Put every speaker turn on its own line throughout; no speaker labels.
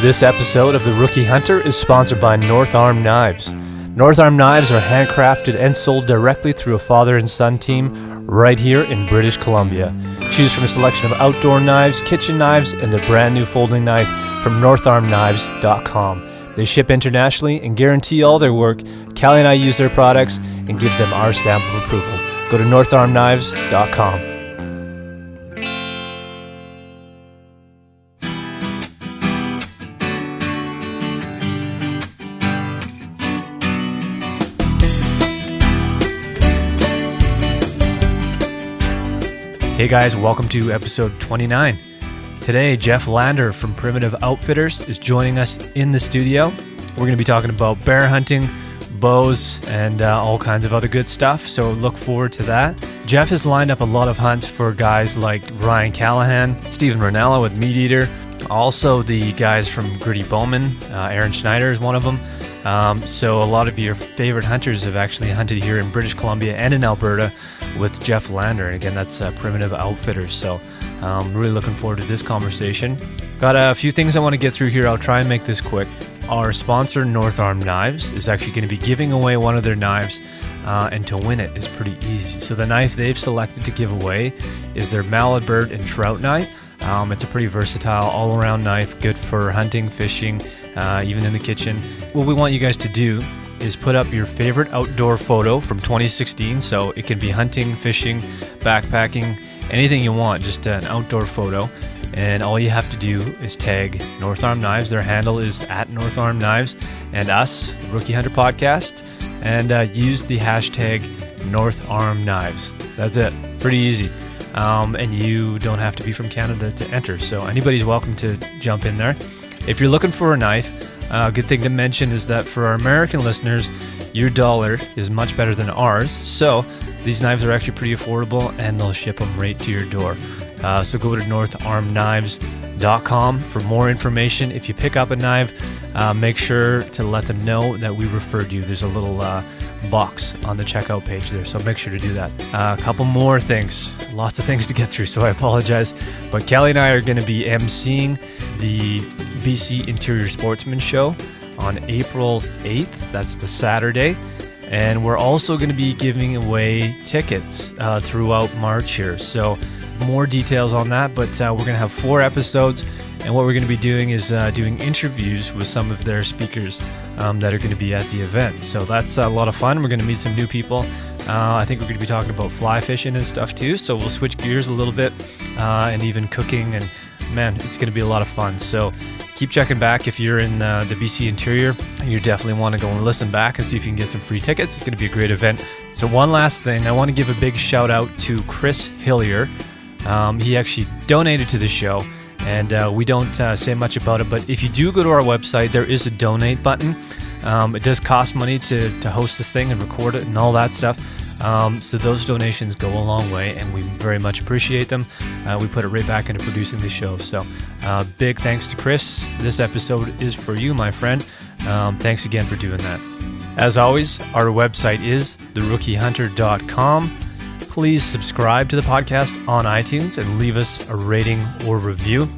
This episode of The Rookie Hunter is sponsored by North Arm Knives. North Arm Knives are handcrafted and sold directly through a father and son team right here in British Columbia. Choose from a selection of outdoor knives, kitchen knives, and the brand new folding knife from northarmknives.com. They ship internationally and guarantee all their work. Callie and I use their products and give them our stamp of approval. Go to northarmknives.com. Hey guys, welcome to episode 29. Today, Jeff Lander from Primitive Outfitters is joining us in the studio. We're going to be talking about bear hunting, bows, and all kinds of other good stuff, so look forward to that. Jeff has lined up a lot of hunts for guys like Ryan Callahan, Stephen Ranella with Meat Eater, also the guys from Gritty Bowman, Aaron Schneider is one of them. So a lot of your favorite hunters have actually hunted here in British Columbia and in Alberta with Jeff Lander, and again, that's Primitive Outfitters. So really looking forward to this conversation. Got a few things I want to get through here. I'll try and make this quick. Our sponsor, North Arm Knives, is actually going to be giving away one of their knives, and to win it is pretty easy. So the knife they've selected to give away is their mallard bird and trout knife. It's a pretty versatile all-around knife, good for hunting, fishing, even in the kitchen. What we want you guys to do is put up your favorite outdoor photo from 2016. So it can be hunting, fishing, backpacking, anything you want, just an outdoor photo. And all you have to do is tag North Arm Knives. Their handle is at North Arm Knives, and us, the Rookie Hunter Podcast, and use the hashtag North Arm Knives. That's it. Pretty easy. And you don't have to be from Canada to enter. So anybody's welcome to jump in there. If you're looking for a knife, a good thing to mention is that for our American listeners, your dollar is much better than ours. So these knives are actually pretty affordable, and they'll ship them right to your door. So go to northarmknives.com for more information. If you pick up a knife, make sure to let them know that we referred you. There's a little box on the checkout page there, so make sure to do that. A couple more things. Lots of things to get through, so I apologize. But Callie and I are going to be emceeing the BC Interior Sportsman Show on April 8th. That's the Saturday. And we're also going to be giving away tickets throughout March here. So more details on that, but we're going to have 4 episodes. And what we're going to be doing is doing interviews with some of their speakers that are going to be at the event. So that's a lot of fun. We're going to meet some new people. I think we're going to be talking about fly fishing and stuff too. So we'll switch gears a little bit, and even cooking. And man, it's going to be a lot of fun. So keep checking back. If you're in the BC Interior, you definitely want to go and listen back and see if you can get some free tickets. It's going to be a great event. So one last thing, I want to give a big shout out to Chris Hillier. He actually donated to the show, and we don't say much about it, but if you do go to our website, there is a donate button. It does cost money to host this thing and record it and all that stuff. So those donations go a long way, and we very much appreciate them. We put it right back into producing the show. So big thanks to Chris. This episode is for you, my friend. Thanks again for doing that. As always, our website is therookihunter.com. Please subscribe to the podcast on iTunes and leave us a rating or review.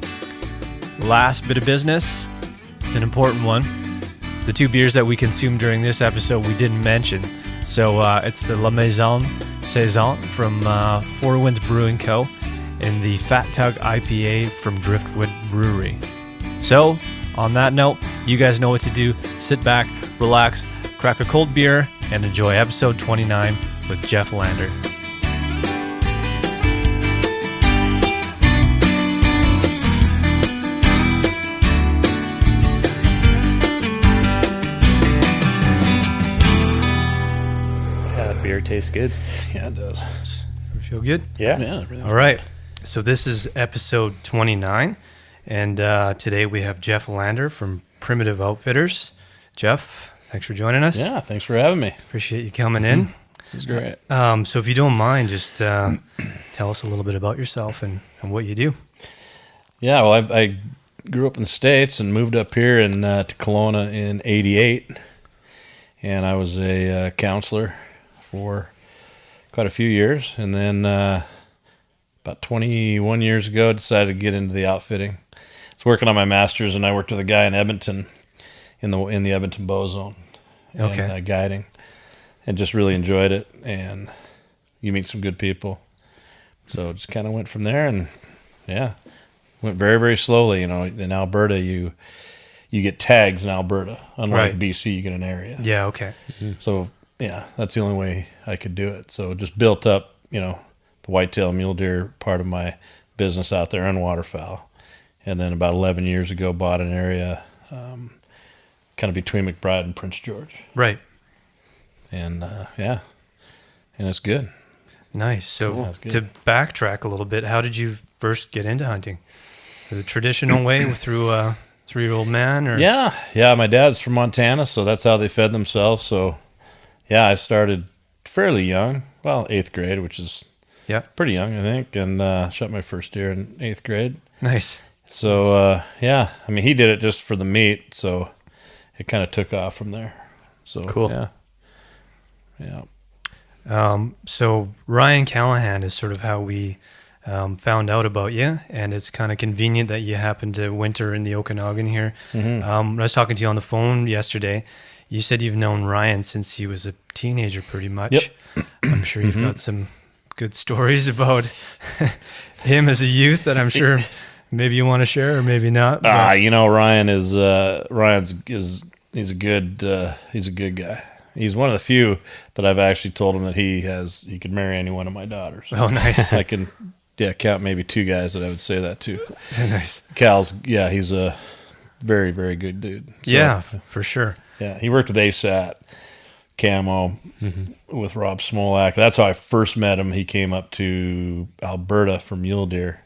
Last bit of business, it's an important one. The 2 beers that we consumed during this episode we didn't mention. So it's the La Maison Saison from Four Winds Brewing Co. and the Fat Tug IPA from Driftwood Brewery. So on that note, you guys know what to do. Sit back, relax, crack a cold beer, and enjoy episode 29 with Jeff Lander. Beer tastes good.
Yeah, it does.
Feel good?
Yeah.
All right. So this is episode 29, and today we have Jeff Lander from Primitive Outfitters. Jeff, thanks for joining us.
Yeah, thanks for having me.
Appreciate you coming in.
This is great.
So if you don't mind, just tell us a little bit about yourself and what you do.
Yeah, well, I grew up in the States and moved up here to Kelowna in '88, and I was a counselor for quite a few years, and then about 21 years ago, I decided to get into the outfitting. was working on my master's, and I worked with a guy in Edmonton, in the Edmonton bow zone,
Okay.
and guiding, and just really enjoyed it. And you meet some good people, so just kind of went from there, and went very, very slowly. In Alberta, you get tags in Alberta, unlike
Right.
BC, you get an area.
Yeah. Okay.
So that's the only way I could do it. So just built up, the whitetail mule deer part of my business out there and waterfowl. And then about 11 years ago, bought an area kind of between McBride and Prince George.
Right.
And and it's good.
Nice. So
Yeah, that's good.
to backtrack a little bit, how did you first get into hunting? The traditional way through a 3-year-old man, or
Yeah. My dad's from Montana, so that's how they fed themselves. So, I started fairly young. Well, 8th grade, which is pretty young, I think, and shot my first deer in 8th grade.
Nice.
So, he did it just for the meat, so it kind of took off from there. So,
Cool.
Yeah.
So Ryan Callahan is sort of how we found out about you, and it's kind of convenient that you happen to winter in the Okanagan here.
Mm-hmm.
When I was talking to you on the phone yesterday, you said you've known Ryan since he was a teenager, pretty much.
Yep.
I'm sure you've got some good stories about him as a youth that I'm sure maybe you want to share or maybe not. but-
Ryan is he's a good guy. He's one of the few that I've actually told him that he could marry any one of my daughters.
Oh, nice.
I can count maybe 2 guys that I would say that to.
Nice.
Cal's he's a very, very good dude. So,
Yeah, for sure.
yeah, he worked with ASAT Camo with Rob Smolak. That's how I first met him. He came up to Alberta for mule deer.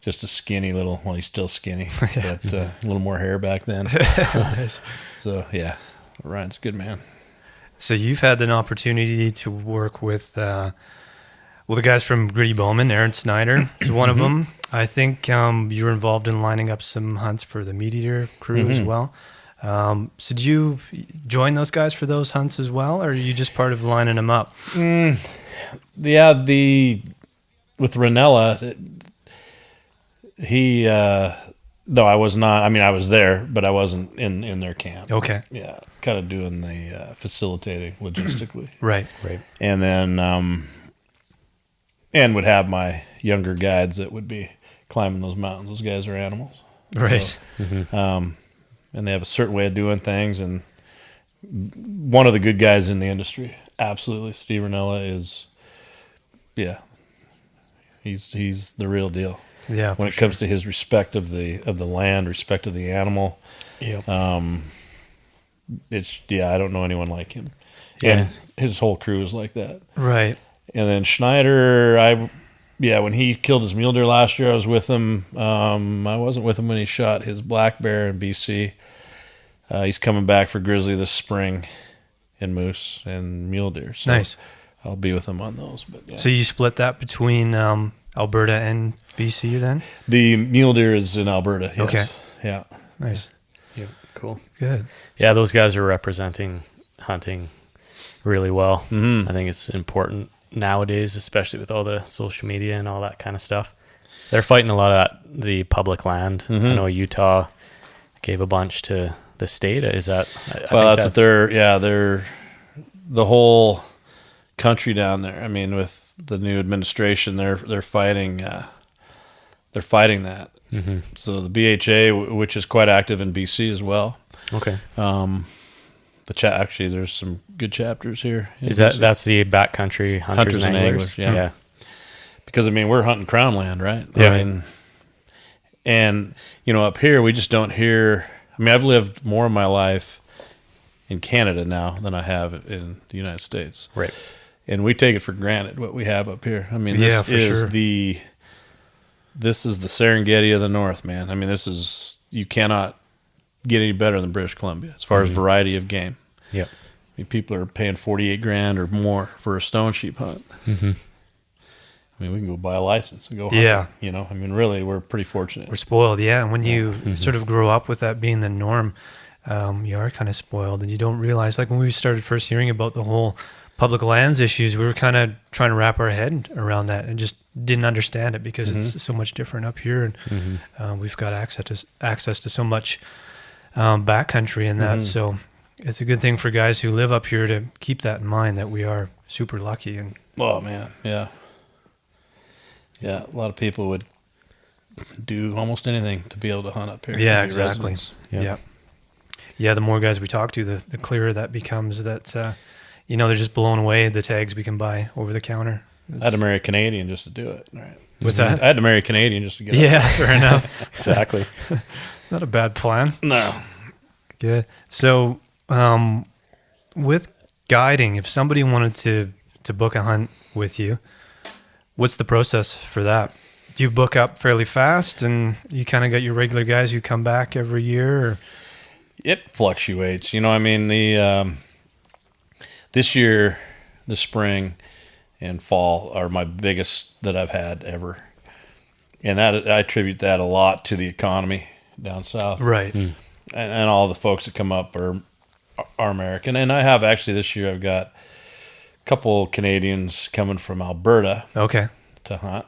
Just a skinny little, well, he's still skinny, but a little more hair back then.
Nice.
So, Ryan's a good man.
So you've had an opportunity to work with the guys from Gritty Bowman. Aaron Snyder is one of them. I think you were involved in lining up some hunts for the Meat Eater crew as well. So did you join those guys for those hunts as well, or are you just part of lining them up?
With Ranella, he no, I was not. I was there, but I wasn't in their camp.
Okay.
Yeah, kind of doing the facilitating logistically.
Right.
And then and would have my younger guides that would be climbing those mountains. Those guys are animals.
Right.
So, and they have a certain way of doing things, and one of the good guys in the industry, absolutely. Steve Ranella is, he's the real deal.
Yeah.
When it comes to his respect of the land, respect of the animal.
Yep.
It's I don't know anyone like him.
Yeah.
And his whole crew is like that.
Right.
And then Schneider, when he killed his mule deer last year, I was with him. I wasn't with him when he shot his black bear in BC. He's coming back for grizzly this spring, and moose and mule deer. So
Nice.
I'll be with him on those. But
So you split that between Alberta and BC then?
the mule deer is in Alberta. Yes.
Okay.
Yeah.
Nice.
Yep. Cool.
Good.
Yeah, those guys are representing hunting really well.
Mhm.
I think it's important nowadays, especially with all the social media and all that kind of stuff. They're fighting a lot of the public land. I know Utah gave a bunch to the state. Is that? I think
That's what they're the whole country down there. With the new administration, they're fighting. They're fighting that.
Mm-hmm.
So the BHA, which is quite active in BC as well.
Okay.
Actually, there's some good chapters here.
Is that's the backcountry hunters and anglers?
Yeah. Because we're hunting crown land, right?
Yeah.
And up here we just don't hear. I've lived more of my life in Canada now than I have in the United States.
Right.
And we take it for granted what we have up here.
Yeah,
This
for
is
sure.
this is the Serengeti of the North, man. You cannot get any better than British Columbia as far as variety of game.
Yep.
People are paying $48,000 or more for a stone sheep hunt.
Mm-hmm.
We can go buy a license and go hunt.
Yeah.
Really, we're pretty fortunate.
We're spoiled, yeah. And when you sort of grow up with that being the norm, you are kind of spoiled, and you don't realize. Like when we started first hearing about the whole public lands issues, we were kind of trying to wrap our head around that, and just didn't understand it because it's so much different up here, and we've got access to so much backcountry and that. So it's a good thing for guys who live up here to keep that in mind, that we are super lucky. And
oh man, yeah, a lot of people would do almost anything to be able to hunt up here.
yeah,
Be
exactly.
residents.
Yeah. The more guys we talk to, the clearer that becomes. That they're just blown away the tags we can buy over the counter.
I had to marry a Canadian just to do it. Right?
What's that?
I had to marry a Canadian just to get.
Yeah, fair enough.
Exactly.
Not a bad plan.
No.
Good. So, with guiding, if somebody wanted to book a hunt with you, what's the process for that? Do you book up fairly fast, and you kind of got your regular guys who come back every year? Or?
It fluctuates. I mean, this year, the spring and fall are my biggest that I've had ever, and that I attribute that a lot to the economy down south.
Right.
And all the folks that come up are American. And I have actually this year I've got a couple Canadians coming from Alberta
Okay.
to hunt,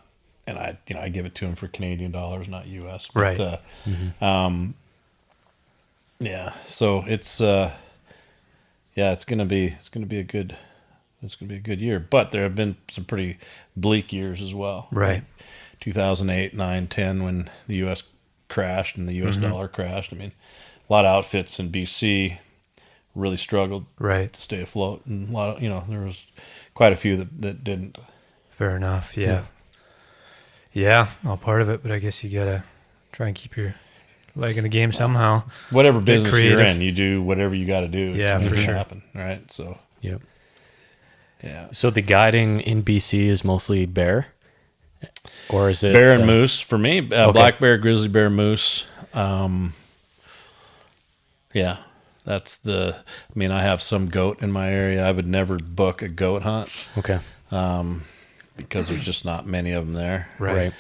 and I give it to them for Canadian dollars, not U.S.
Right.
Yeah. So it's it's gonna be a good year. But there have been some pretty bleak years as well.
Right.
2008, 9, 10 when the U.S. crashed and the U.S. dollar crashed. I mean, a lot of outfits in BC really struggled
Right.
to stay afloat, and a lot of there was quite a few that didn't.
Fair enough. Yeah. Yeah, all part of it, but I guess you gotta try and keep your leg in the game somehow.
Whatever
Get
business
creative.
you're in, you do whatever you got to do.
Yeah,
to make
for
it
sure.
happen, right? So
Yep.
yeah,
So the guiding in BC is mostly bear, or is it
bear and moose for me.
Okay.
Black bear, grizzly bear, moose. Yeah, that's the. I mean, I have some goat in my area. I would never book a goat hunt
Okay.
because there's just not many of them there.
Right.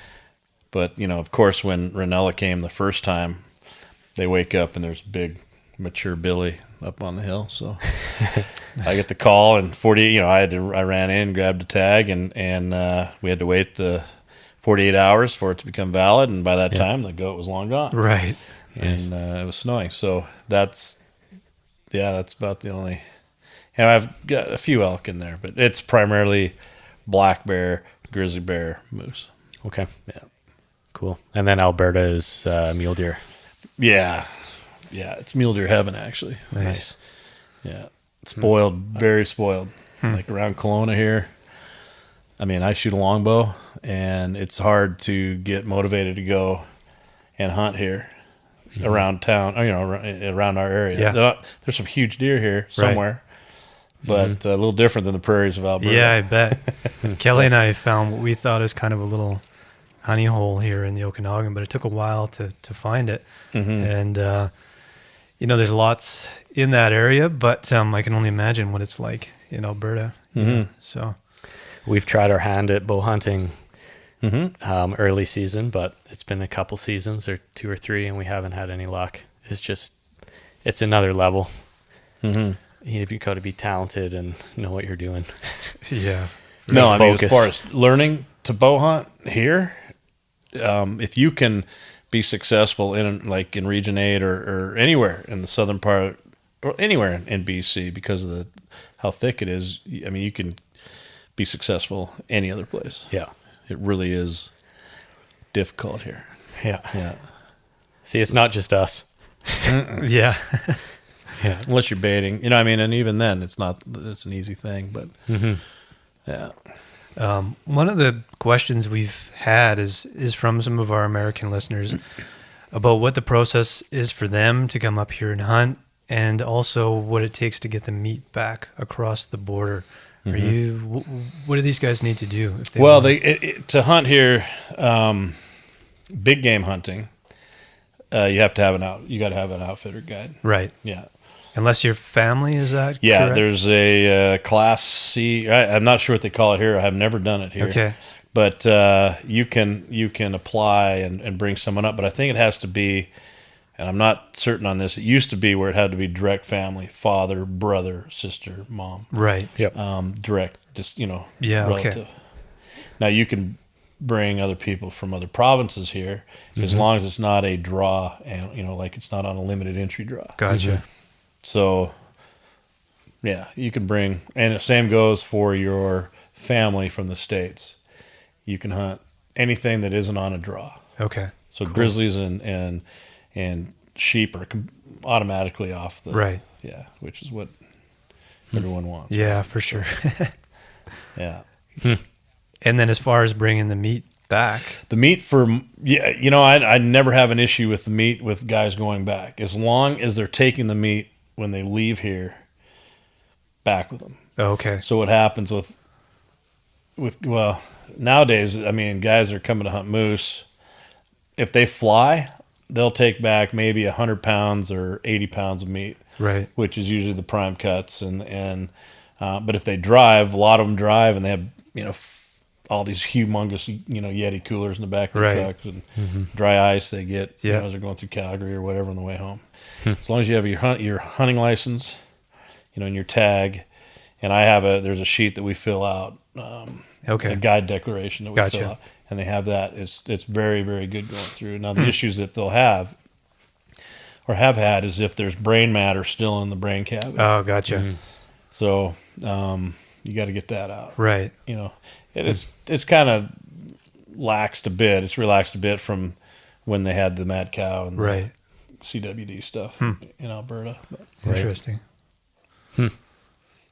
But of course, when Ranella came the first time, they wake up and there's a big mature Billy up on the hill. So I get the call, and 48. I ran in, grabbed a tag, and we had to wait the 48 hours for it to become valid. And by that time, the goat was long gone.
Right.
And it was snowing. So that's about the only. And I've got a few elk in there, but it's primarily black bear, grizzly bear, moose.
Okay.
Yeah.
Cool. And then Alberta is mule deer.
Yeah, it's mule deer heaven actually.
Nice.
Yeah, spoiled, very spoiled. Like around Kelowna here. I mean, I shoot a longbow, and it's hard to get motivated to go and hunt here around town. Around our area.
Yeah.
There's some huge deer here somewhere, but a little different than the prairies of Alberta.
Yeah, I bet. Kelly and I found what we thought is kind of a little honey hole here in the Okanagan, but it took a while to find it. And there's lots in that area, but I can only imagine what it's like in Alberta. So
We've tried our hand at bow hunting early season, but it's been a couple seasons or 2 or 3, and we haven't had any luck. It's another level. You've got to be talented and know what you're doing.
yeah.
No, I mean, as
Focus.
far as learning to bow hunt here, if you can be successful in Region 8 or anywhere in the southern part or anywhere in BC because of how thick it is, I mean, you can be successful any other place.
Yeah.
It really is difficult here.
Yeah. See, it's not just us.
Yeah.
Yeah.
Unless you're baiting, and even then it's an easy thing, but yeah.
One of the questions we've had is from some of our American listeners about what the process is for them to come up here and hunt, and also what it takes to get the meat back across the border. What do these guys need to do? If they
Well,
want?
to hunt here, big game hunting, you have to have you got to have an outfitter guide.
Right.
Yeah.
Unless your family, is that
Yeah,
correct?
there's a Class C. I'm not sure what they call it here. I have never done it here.
Okay.
But you can apply and bring someone up. But I think it has to be, and I'm not certain on this. It used to be where it had to be direct family: father, brother, sister, mom.
Right.
Yep.
Direct, just
Yeah, okay.
relative. Now you can bring other people from other provinces here, as long as it's not a draw, and like it's not on a limited entry draw.
Gotcha.
So, yeah, you can bring, and the same goes for your family from the States. You can hunt anything that isn't on a draw.
Okay.
So grizzlies and sheep are automatically off the
Right.
Yeah, which is what everyone wants.
Yeah, for sure.
Yeah.
And then as far as bringing the meat back,
The meat I never have an issue with the meat with guys going back, as long as they're taking the meat when they leave here back with them.
okay.
So what happens with nowadays, I mean, guys are coming to hunt moose. If they fly, they'll take back maybe 100 pounds or 80 pounds of meat,
Right.
which is usually the prime cuts. But if they drive, a lot of them drive, and they have all these humongous Yeti coolers in the back of their
Right.
trucks and dry ice they get
Yeah.
as they're going through Calgary or whatever on the way home. As long as you have your hunting license, and your tag, and there's a sheet that we fill out,
Okay.
a guide declaration that we
Gotcha.
fill out, and they have that. It's very, very good going through. Now the issues that they'll have or have had is if there's brain matter still in the brain cavity.
Oh, gotcha.
So you got to get that out.
Right.
It's kind of laxed a bit. It's relaxed a bit from when they had the mad cow and
Right.
the CWD stuff in Alberta. But,
Interesting.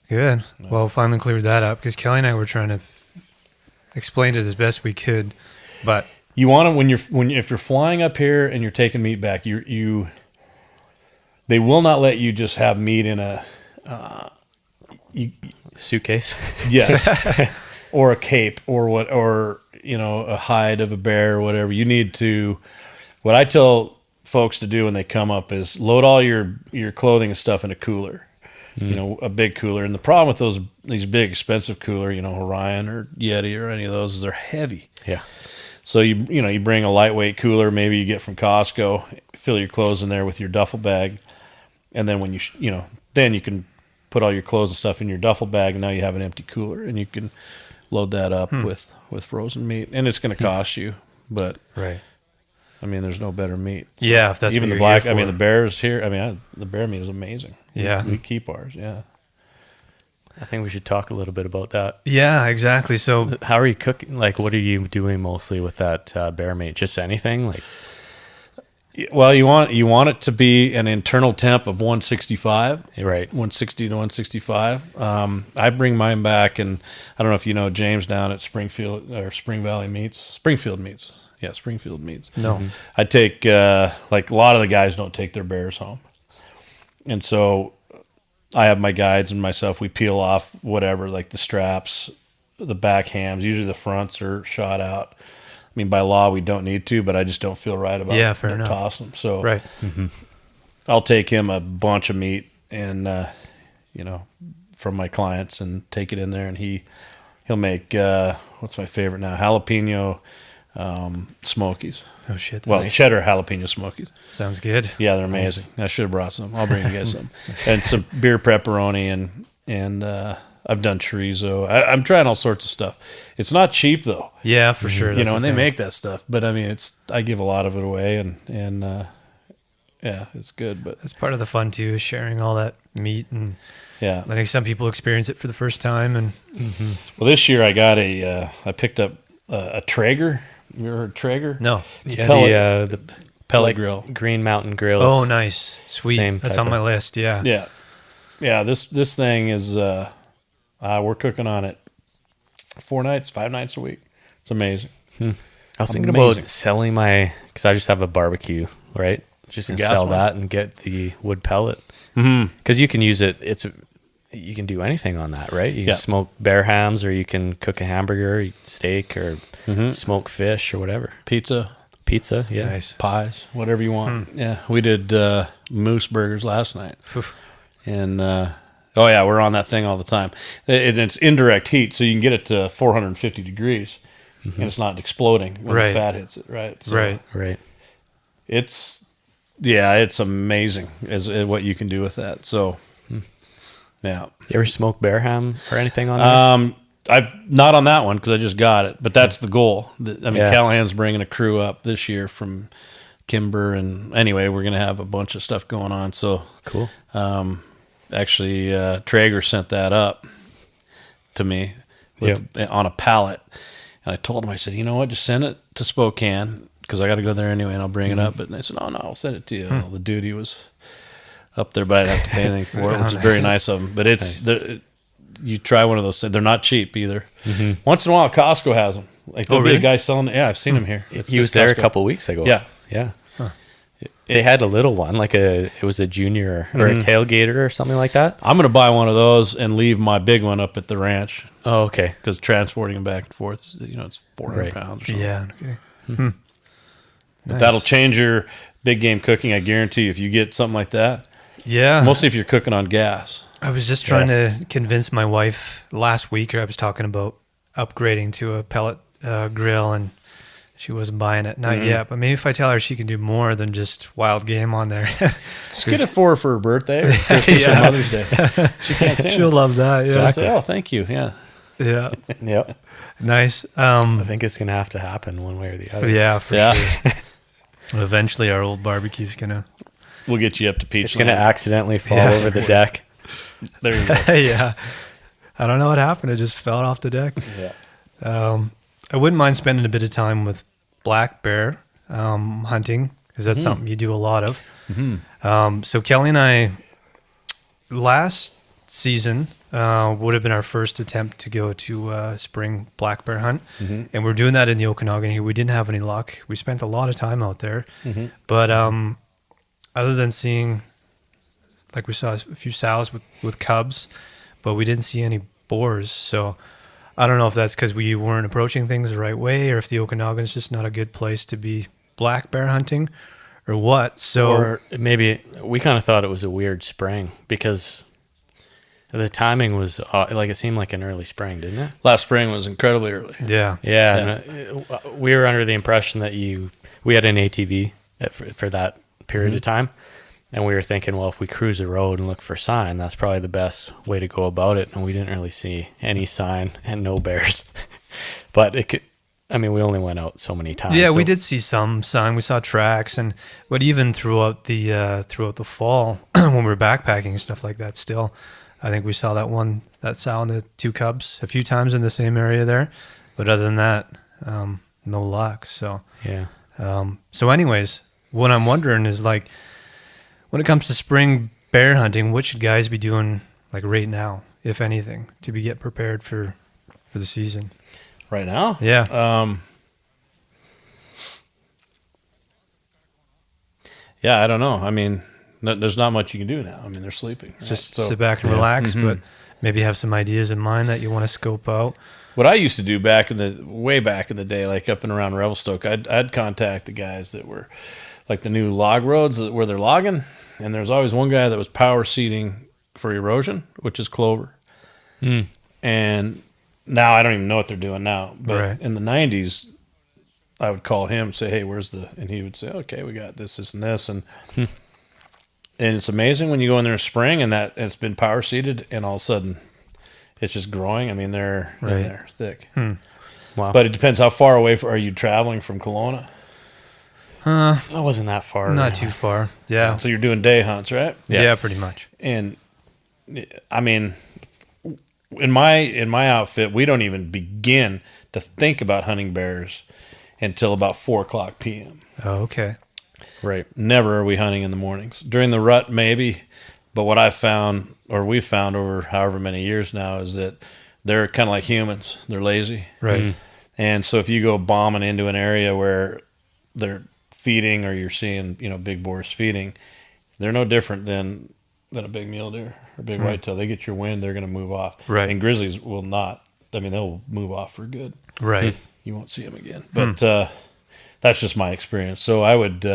Good. Well, finally cleared that up because Kelly and I were trying to explain it as best we could, but
you want to if you're flying up here and you're taking meat back, they will not let you just have meat in a
Suitcase.
yes or a cape or a hide of a bear or whatever. You need to. What I tell folks to do when they come up is load all your clothing and stuff in a cooler. A big cooler. And the problem with these big expensive cooler, Orion or Yeti or any of those, is they're heavy.
Yeah.
So you bring a lightweight cooler, maybe you get from Costco, fill your clothes in there with your duffel bag, and then when then you can put all your clothes and stuff in your duffel bag, and now you have an empty cooler, and you can load that up with frozen meat, and it's going to cost you, but
right.
I mean, there's no better meat. So
Yeah, if that's
even
what
the
you're
black.
here
I mean,
for.
the bears here. I mean, the bear meat is amazing.
Yeah.
we keep ours. Yeah.
I think we should talk a little bit about that.
Yeah, exactly. So
How are you cooking? Like, what are you doing mostly with that bear meat? Just anything? Like,
Well, you want it to be an internal temp of 165.
right.
160 to 165. I bring mine back, and I don't know if you know James down at Springfield or Springfield Meats. Yeah, Springfield Meats.
no.
I take like a lot of the guys don't take their bears home, and so I have my guides and myself. We peel off whatever, like the straps, the back hams. Usually the fronts are shot out. I mean, by law we don't need to, but I just don't feel right about
Yeah, fair enough.
toss them. So
Right.
I'll take him a bunch of meat and from my clients and take it in there, and he'll make what's my favorite now, jalapeno smokies.
Oh shit.
Well,
Nice.
cheddar jalapeno smokies.
Sounds good.
Yeah, they're amazing. I should have brought some. I'll bring you guys some. And some beer pepperoni and I've done chorizo. I'm trying all sorts of stuff. It's not cheap though.
Yeah, for sure. That's
And
the
they
thing.
make that stuff. But I mean, I give a lot of it away, and yeah, it's good. But
That's part of the fun too, is sharing all that meat and
yeah,
letting some people experience it for the first time. And
well, this year I picked up a Traeger. You ever heard Traeger?
no.
Yeah,
pellet-
the
pellet
like
grill.
Green Mountain grills.
Oh, nice. Sweet.
Same
That's
type
on my
of-
list. Yeah.
Yeah. This thing is we're cooking on it 5 nights a week. It's amazing.
I was thinking
Amazing.
about selling because I just have a barbecue, right? Just
A
to
gas
sell
one?
that and get the wood pellet.
Mm-hmm.
Because you can use it. You can do anything on that, right? You can
Yeah.
smoke bear hams, or you can cook a hamburger, steak, or
Mm-hmm.
smoke fish, or whatever.
Pizza,
Pizza, yeah.
Nice.
pies, whatever you want. Yeah, we did moose burgers last night,
Oof.
and we're on that thing all the time. It's indirect heat, so you can get it to 450 degrees, and it's not exploding when
Right.
the fat hits it. Right. So
Right.
Right.
It's amazing as what you can do with that. So, yeah.
You ever smoke bear ham or anything on
I've not on that one because I just got it, but that's the goal. I mean,
Yeah.
Callahan's bringing a crew up this year from Kimber, and anyway, we're going to have a bunch of stuff going on. So
Cool.
actually, Traeger sent that up to me on a pallet, and I told him, I said, you know what, just send it to Spokane because I got to go there anyway, and I'll bring it up. But they said, no, I'll send it to you. Well, the duty was up there, but I didn't have to pay anything for it, which is very nice of them. But it's you try one of those things. They're not cheap either. Once in a while, Costco has them. Like there'll be a guy selling. Yeah, I've seen him here.
He was there a couple of weeks ago.
Yeah.
Yeah. They had a little one, it was a junior or a tailgater or something like that.
I'm going to buy one of those and leave my big one up at the ranch
Oh, okay.
because transporting them back and forth, it's 400
Right.
pounds or something.
Yeah. Okay.
But that'll change your big game cooking. I guarantee you, if you get something like that,
Yeah.
mostly if you're cooking on gas.
I was just trying to convince my wife last week. I was talking about upgrading to a pellet grill, and she wasn't buying it. Not yet, but maybe if I tell her she can do more than just wild game on there.
Just get it for her birthday or Christmas or Mother's Day. She can't say
She'll love that. Yeah.
So I say, oh, thank you. Yeah.
Yeah.
Yep.
Nice.
I think it's going to have to happen one way or the other.
Yeah, for
Yeah.
sure. Eventually, our old barbecue's gonna.
We'll get you up to Peach
It's going to
Land.
accidentally fall
Yeah.
over the deck.
There you go.
Yeah. I don't know what happened. It just fell off the deck.
Yeah.
I wouldn't mind spending a bit of time with black bear hunting because that's something you do a lot of. So Kelly and I, last season, would have been our first attempt to go to spring black bear hunt. And we're doing that in the Okanagan here. We didn't have any luck. We spent a lot of time out there. But other than seeing, like we saw a few sows with cubs, but we didn't see any boars. So I don't know if that's because we weren't approaching things the right way, or if the Okanagan's just not a good place to be black bear hunting, or what. So
Or maybe we kind of thought it was a weird spring because the timing was it seemed like an early spring, didn't it?
Last spring was incredibly early.
yeah,
Yeah. And, we were under the impression that we had an ATV for that period of time. And we were thinking, well, if we cruise the road and look for sign, that's probably the best way to go about it. And we didn't really see any sign and no bears. But we only went out so many times.
yeah,
so
we did see some sign. We saw tracks, but even throughout the fall when we were backpacking and stuff like that, still, I think we saw that sow and the two cubs a few times in the same area there. But other than that, no luck. So
Yeah.
so anyways, what I'm wondering is like, when it comes to spring bear hunting, what should guys be doing like right now, if anything, to be get prepared for the season?
Right now?
Yeah.
Yeah, I don't know. I mean, there's not much you can do now. I mean, they're sleeping. Right?
Just
So,
sit back and relax, but maybe have some ideas in mind that you want to scope out.
what I used to do way back in the day, like up and around Revelstoke, I'd contact the guys that were like the new log roads where they're logging. And there's always one guy that was power seeding for erosion, which is clover. And now I don't even know what they're doing now. But
Right.
in the 90s, I would call him and say, hey, and he would say, okay, we got this, this, and this. And it's amazing when you go in there in spring and it's been power seeded and all of a sudden it's just growing. I mean, they're in
Right.
there thick.
Wow.
But it depends how far away are you traveling from Kelowna?
that wasn't that far.
Not too far. Yeah.
So you're doing day hunts, right?
Yeah, pretty much.
And I mean, in my outfit, we don't even begin to think about hunting bears until about 4:00 p.m.
Oh, okay.
Right.
Never are we hunting in the mornings. During the rut, maybe. But what I've found, or we've found over however many years now, is that they're kind of like humans. They're lazy.
Right.
And so if you go bombing into an area where they're feeding, or you're seeing, big boars feeding, they're no different than a big mule deer or big whitetail. They get your wind, they're going to move off.
Right.
And grizzlies will not. I mean, they'll move off for good.
Right.
You won't see them again. But that's just my experience. So I would,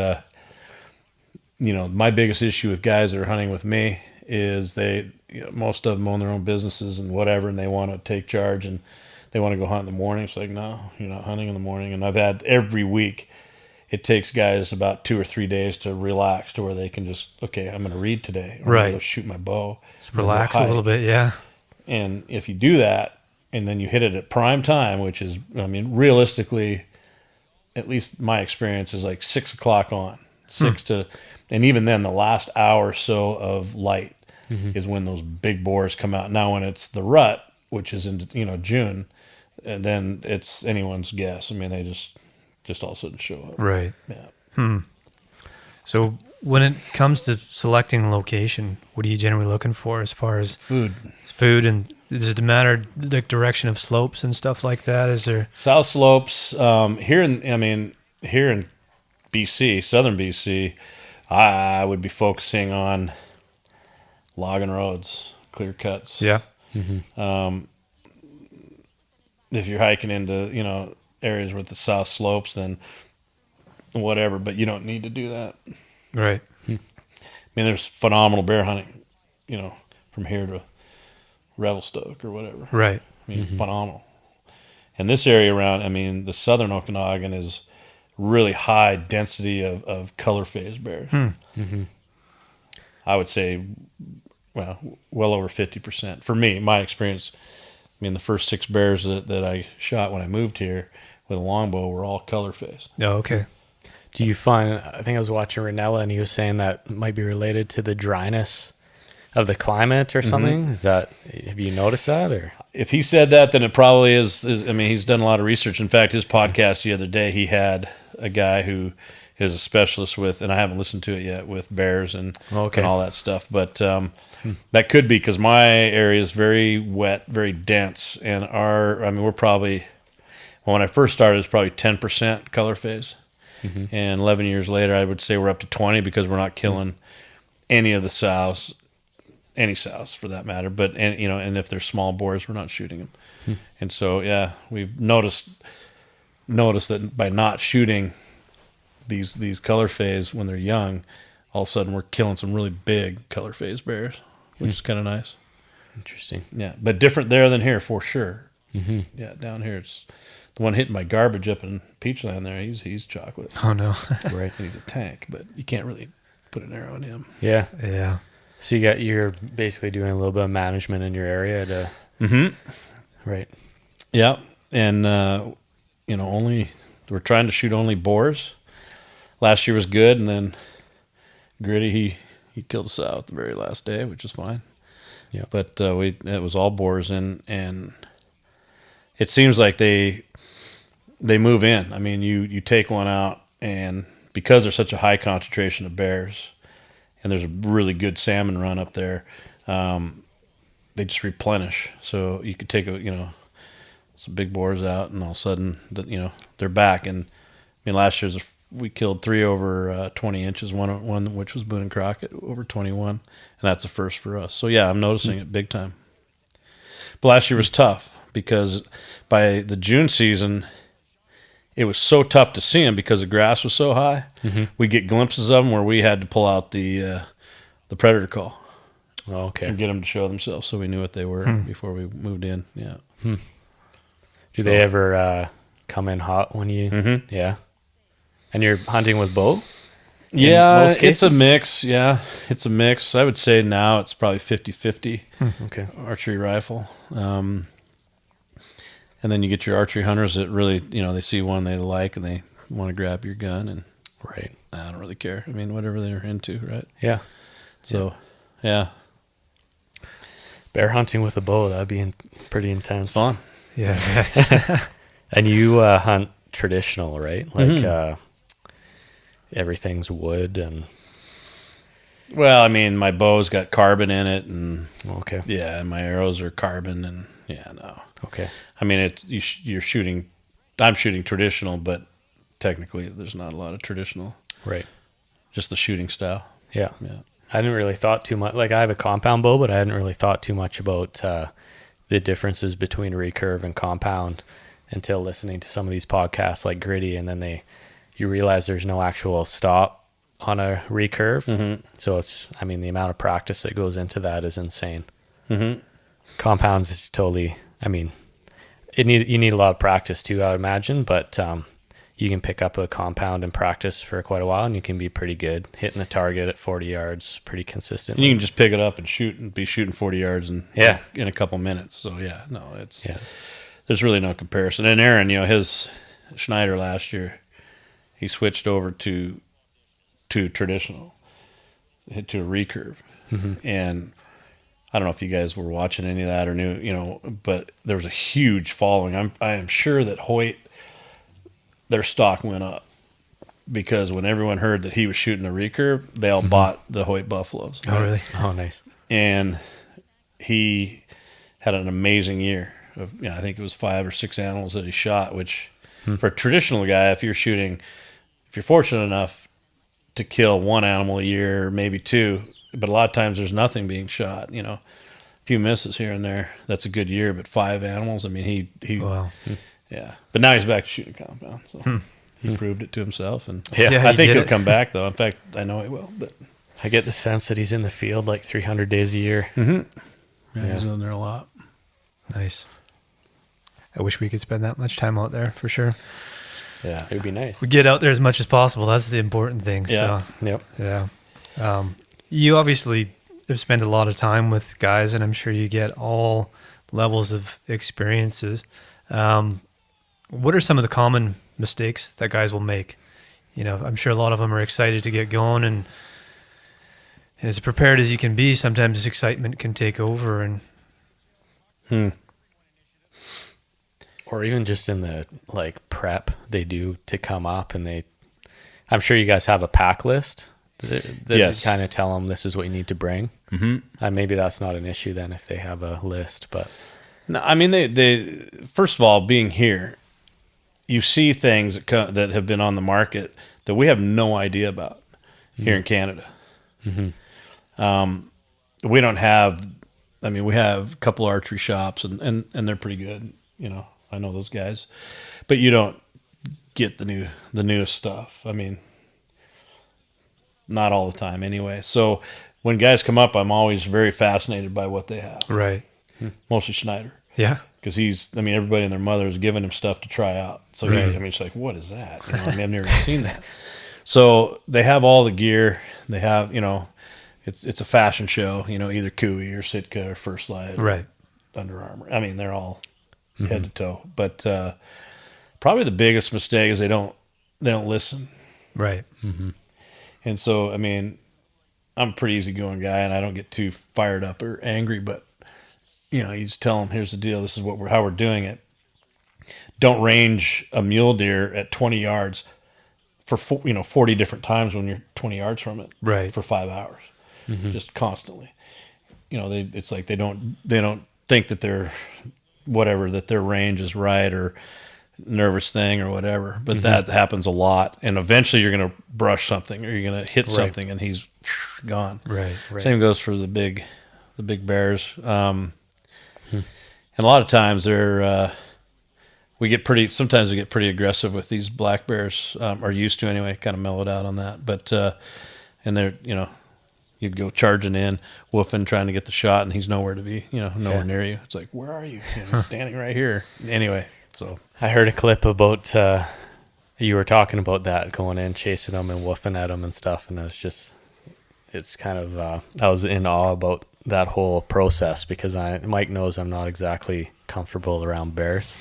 my biggest issue with guys that are hunting with me is most of them own their own businesses and whatever, and they want to take charge and they want to go hunt in the morning. It's like, no, you're not hunting in the morning. And I've had every week, it takes guys about 2 or 3 days to relax to where they can just, okay, I'm going to read today. Or I'm
Right.
going to go shoot my bow.
Just relax a little bit. Yeah.
And if you do that, and then you hit it at prime time, which is, I mean, realistically, at least my experience is like 6 o'clock on, and even then the last hour or so of light is when those big boars come out. Now, when it's the rut, which is in, June, and then it's anyone's guess. I mean, they just all of a sudden show up.
Right.
Yeah.
So when it comes to selecting location, what are you generally looking for as far as
Food,
and does it matter the direction of slopes and stuff like that? Is there
south slopes here in BC, southern BC? I would be focusing on logging roads, clear cuts.
Yeah.
If you're hiking into areas with the south slopes, then whatever, but you don't need to do that.
Right.
I mean, there's phenomenal bear hunting, from here to Revelstoke or whatever.
Right.
I mean, phenomenal. And this area around, I mean, the southern Okanagan is really high density of color phase bears. I would say, well over 50%. For me, my experience, I mean, the first 6 bears that I shot when I moved here with a longbow were all color phase.
Oh, okay.
Do you find, I think I was watching Ranella and he was saying that might be related to the dryness of the climate or something? Have you noticed that? Or
if he said that, then it probably is. I mean, he's done a lot of research. In fact, his podcast the other day, he had a guy who is a specialist with, and I haven't listened to it yet, with bears and all that stuff. But that could be because my area is very wet, very dense, and we're probably, when I first started, it was probably 10% color phase. And 11 years later, I would say we're up to 20 because we're not killing any of the sows, any sows for that matter. But and if they're small boars, we're not shooting them. And so we've noticed that by not shooting these color phase when they're young, all of a sudden we're killing some really big color phase bears, which is kind of nice.
Interesting.
Yeah, but different there than here for sure. Yeah, down here it's. The one hitting my garbage up in Peachland there, he's chocolate.
Oh, no.
Right.
And he's a tank, but you can't really put an arrow in him.
Yeah.
Yeah.
So you're basically doing a little bit of management in your area to... Right.
Yeah. And, we're trying to shoot only boars. Last year was good, and then Gritty, he killed us out the very last day, which is fine.
Yeah.
But it was all boars, and it seems like they move in. I mean, you take one out, and because there's such a high concentration of bears, and there's a really good salmon run up there, they just replenish. So you could take some big boars out, and all of a sudden, they're back. And I mean, last year we killed 3 over 20 inches, one which was Boone and Crockett over 21, and that's a first for us. So yeah, I'm noticing it big time. But last year was tough because by the June season, it was so tough to see them because the grass was so high. We get glimpses of them where we had to pull out the predator call.
Oh, okay.
And get them to show themselves, so we knew what they were before we moved in. Yeah.
Do they ever come in hot when you? Yeah. And you're hunting with bow?
Yeah,
most
it's a
cases?
mix. Yeah, it's a mix. I would say now it's probably 50-50
Okay.
archery rifle. And then you get your archery hunters that really, they see one they like and they want to grab your gun, and
Right.
I don't really care. I mean, whatever they're into, right?
Yeah.
So, yeah.
Bear hunting with a bow, that'd be pretty intense.
It's fun.
Yeah.
And you hunt traditional, right? Like everything's wood and...
Well, I mean, my bow's got carbon in it, and
Okay.
yeah, and my arrows are carbon, and yeah, no.
Okay.
I mean, you're shooting. I'm shooting traditional, but technically, there's not a lot of traditional.
Right.
Just the shooting style.
Yeah.
Yeah.
I didn't really thought too much. Like I have a compound bow, but I hadn't really thought too much about the differences between recurve and compound until listening to some of these podcasts like Gritty, and then you realize there's no actual stop on a recurve. So the amount of practice that goes into that is insane. Compounds is totally, you need a lot of practice too, I would imagine, but you can pick up a compound and practice for quite a while, and you can be pretty good hitting the target at 40 yards pretty consistently.
And you can just pick it up and shoot and be shooting 40 yards in a couple minutes. So there's really no comparison. And Aaron, his Schneider last year, he switched over to traditional, to a recurve. And I don't know if you guys were watching any of that or knew, but there was a huge following. I am sure that Hoyt, their stock went up because when everyone heard that he was shooting a recurve, they all bought the Hoyt Buffaloes.
Right? Oh, really?
Oh, nice.
And he had an amazing year of, I think it was 5 or 6 animals that he shot, which for a traditional guy, if you're fortunate enough to kill 1 animal a year, maybe 2, but a lot of times there's nothing being shot, a few misses here and there. That's a good year, but 5 animals, I mean, he
wow.
Yeah, but now he's back to shooting compound, so he proved it to himself, and
Yeah,
I think he'll come back though. In fact, I know he will. But
I get the sense that he's in the field like 300 days a year.
Yeah, he's in there a lot.
Nice. I wish we could spend that much time out there for sure.
Yeah,
It would be nice.
We get out there as much as possible. That's the important thing.
Yeah.
So,
Yep.
yeah. You obviously have spent a lot of time with guys, and I'm sure you get all levels of experiences. What are some of the common mistakes that guys will make? I'm sure a lot of them are excited to get going, and as prepared as you can be, sometimes excitement can take over. And
Or even just in the prep they do to come up, and I'm sure you guys have a pack list that
Yes.
kind of tell them this is what you need to bring. Maybe that's not an issue then if they have a list, but
no, I mean they first of all, being here, you see things that have been on the market that we have no idea about here in Canada. We don't have. I mean, we have a couple archery shops, and they're pretty good. I know those guys, but you don't get the newest stuff. I mean, not all the time anyway. So when guys come up, I'm always very fascinated by what they have.
right.
Mostly Schneider.
Yeah.
Because everybody and their mother is giving him stuff to try out. So it's like, what is that? I've never seen that. So they have all the gear. They have, it's a fashion show. Either Cooey or Sitka or First Light,
Right.
or Under Armour. I mean, they're all head to toe. But probably the biggest mistake is they don't listen.
Right.
And so, I'm a pretty easygoing guy, and I don't get too fired up or angry, but you just tell them, here's the deal. This is how we're doing it. Don't range a mule deer at 20 yards for 40 different times when you're 20 yards from it,
Right.
for 5 hours, just constantly. It's like they don't think that that their range is right, or nervous thing or whatever. But that happens a lot, and eventually you're going to brush something, or you're going to hit something, and he's gone.
Right.
Same goes for the big bears. And a lot of times we get pretty aggressive with these black bears, are used to anyway, kind of mellowed out on that. But, and they're, you'd go charging in, woofing, trying to get the shot, and he's nowhere to be, nowhere near you. It's like, where are you? He's standing right here. Anyway, so.
I heard a clip about you were talking about that, going in, chasing them and woofing at them and stuff, and it's kind of I was in awe about that whole process, because Mike knows I'm not exactly comfortable around bears.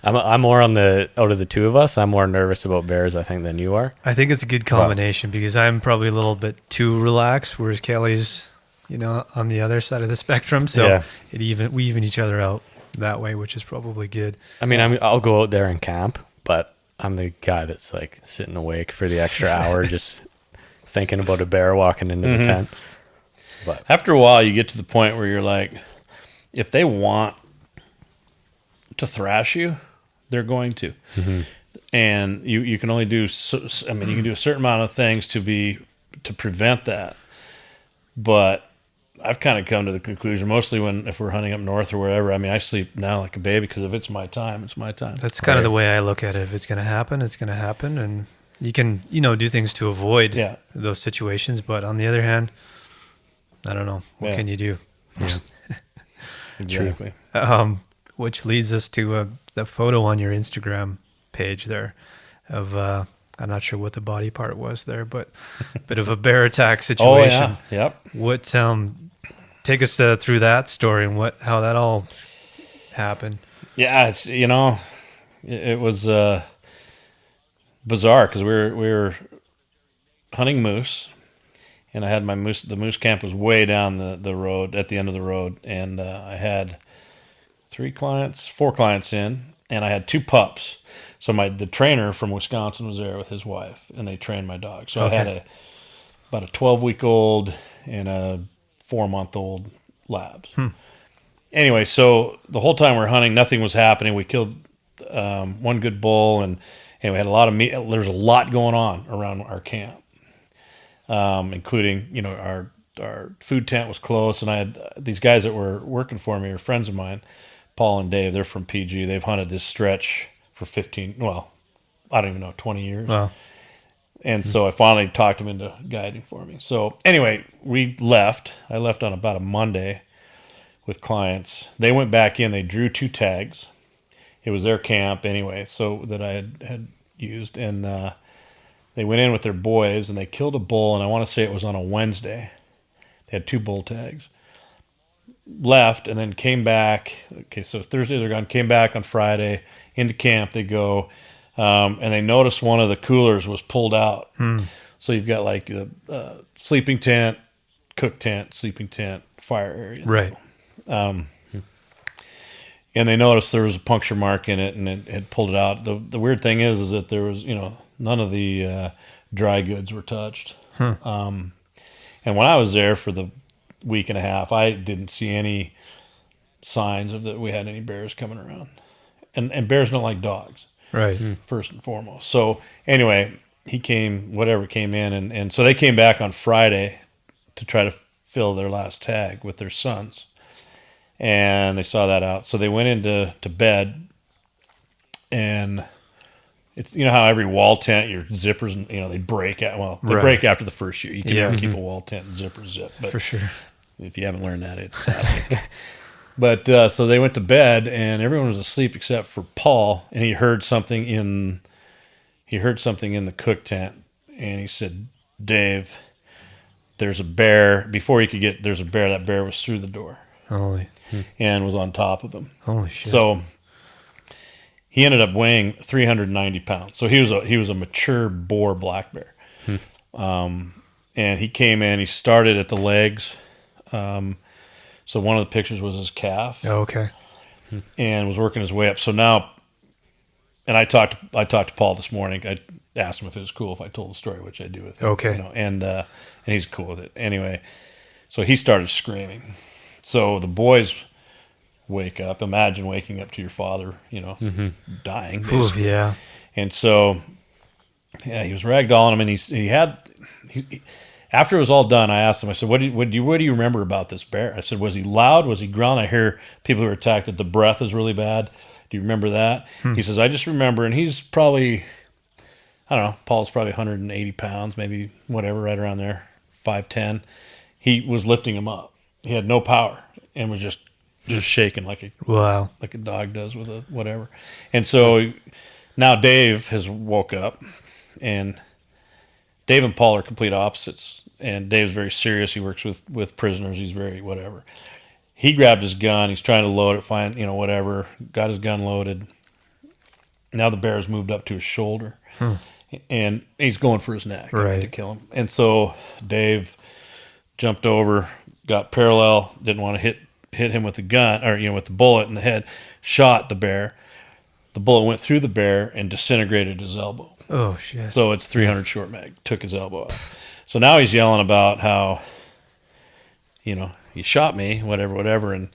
I'm more out of the two of us, I'm more nervous about bears, I think, than you are.
I think it's a good combination, because I'm probably a little bit too relaxed, whereas Kelly's, on the other side of the spectrum. So we even each other out that way, which is probably good.
I'll go out there and camp, but I'm the guy that's like sitting awake for the extra hour, just thinking about a bear walking into the tent. But
after a while, you get to the point where you're like, if they want to thrash you, they're going to. And you can only do, you can do a certain amount of things to prevent that. But I've kind of come to the conclusion, mostly if we're hunting up north or wherever, I sleep now like a baby, because if it's my time, it's my time.
That's kind of the way I look at it. If it's going to happen, it's going to happen. And you can, do things to avoid those situations. But on the other hand, I don't know. What can you do?
yeah.
Exactly.
Which leads us to the photo on your Instagram page there of I'm not sure what the body part was there, but a bit of a bear attack situation.
Oh yeah, yep.
What take us through that story and how that all happened.
Yeah, it's it was bizarre because we were hunting moose, and I had my moose. The moose camp was way down the road at the end of the road, and I had 4 clients in, and I had 2 pups. So the trainer from Wisconsin was there with his wife, and they trained my dog. So
Okay.
I had about a 12-week-old and a 4-month-old labs. Anyway, so the whole time we're hunting, nothing was happening. We killed one good bull, and we had a lot of meat. There was a lot going on around our camp, including our food tent was close, and I had these guys that were working for me are friends of mine, Paul and Dave. They're from PG. They've hunted this stretch for 20 years.
Wow.
And so I finally talked them into guiding for me. So anyway, we left. I left on about a Monday with clients. They went back in. They drew 2 tags. It was their camp anyway, so that I had used. And they went in with their boys, and they killed a bull, and I want to say it was on a Wednesday. They had 2 bull tags. Left, and then came back. Okay, so Thursday they're gone. Came back on Friday. Into camp they go. And they noticed one of the coolers was pulled out. So you've got like a sleeping tent, cook tent, sleeping tent, fire area.
Right.
And they noticed there was a puncture mark in it, and it had pulled it out. The weird thing is that there was, none of the dry goods were touched. And when I was there for the week and a half, I didn't see any signs of that we had any bears coming around. And bears don't like dogs.
Right.
First and foremost. So anyway, came in, and so they came back on Friday to try to fill their last tag with their sons, and they saw that out. So they went into bed, and it's how every wall tent, your zippers, they break break after the first year. You can never keep a wall tent and zipper zip, but
For sure.
if you haven't learned that, it's sad. But so they went to bed, and everyone was asleep except for Paul, and he heard something in the cook tent, and he said, "Dave, there's a bear." Before he could there's a bear. That bear was through the door and was on top of him.
Holy shit.
So he ended up weighing 390 pounds. So he was a mature boar black bear. And he came in. He started at the legs. So one of the pictures was his calf.
Oh, okay.
And was working his way up. So now, and I talked to Paul this morning. I asked him if it was cool if I told the story, which I do with him.
Okay.
And he's cool with it. Anyway, so he started screaming. So the boys wake up. Imagine waking up to your father, dying.
Ooh, yeah.
And so, yeah, he was ragdolling him, and he after it was all done, I asked him, I said, what do you remember about this bear? I said, was he loud? Was he growling? I hear people who are attacked that the breath is really bad. Do you remember that? He says, I just remember, and he's probably, I don't know, Paul's probably 180 pounds, maybe whatever, right around there, 5'10". He was lifting him up. He had no power and was just shaking like a dog does with a whatever. And so now Dave has woke up, and Dave and Paul are complete opposites, and Dave's very serious. He works with prisoners. He's very whatever. He grabbed his gun. He's trying to load it, whatever. Got his gun loaded. Now the bear's moved up to his shoulder, and he's going for his neck to kill him. And so Dave jumped over, got parallel, didn't want to hit him with the gun, or with the bullet in the head, shot the bear. The bullet went through the bear and disintegrated his elbow.
Oh, shit.
So it's 300 short mag, took his elbow out. So now he's yelling about how, he shot me, whatever, and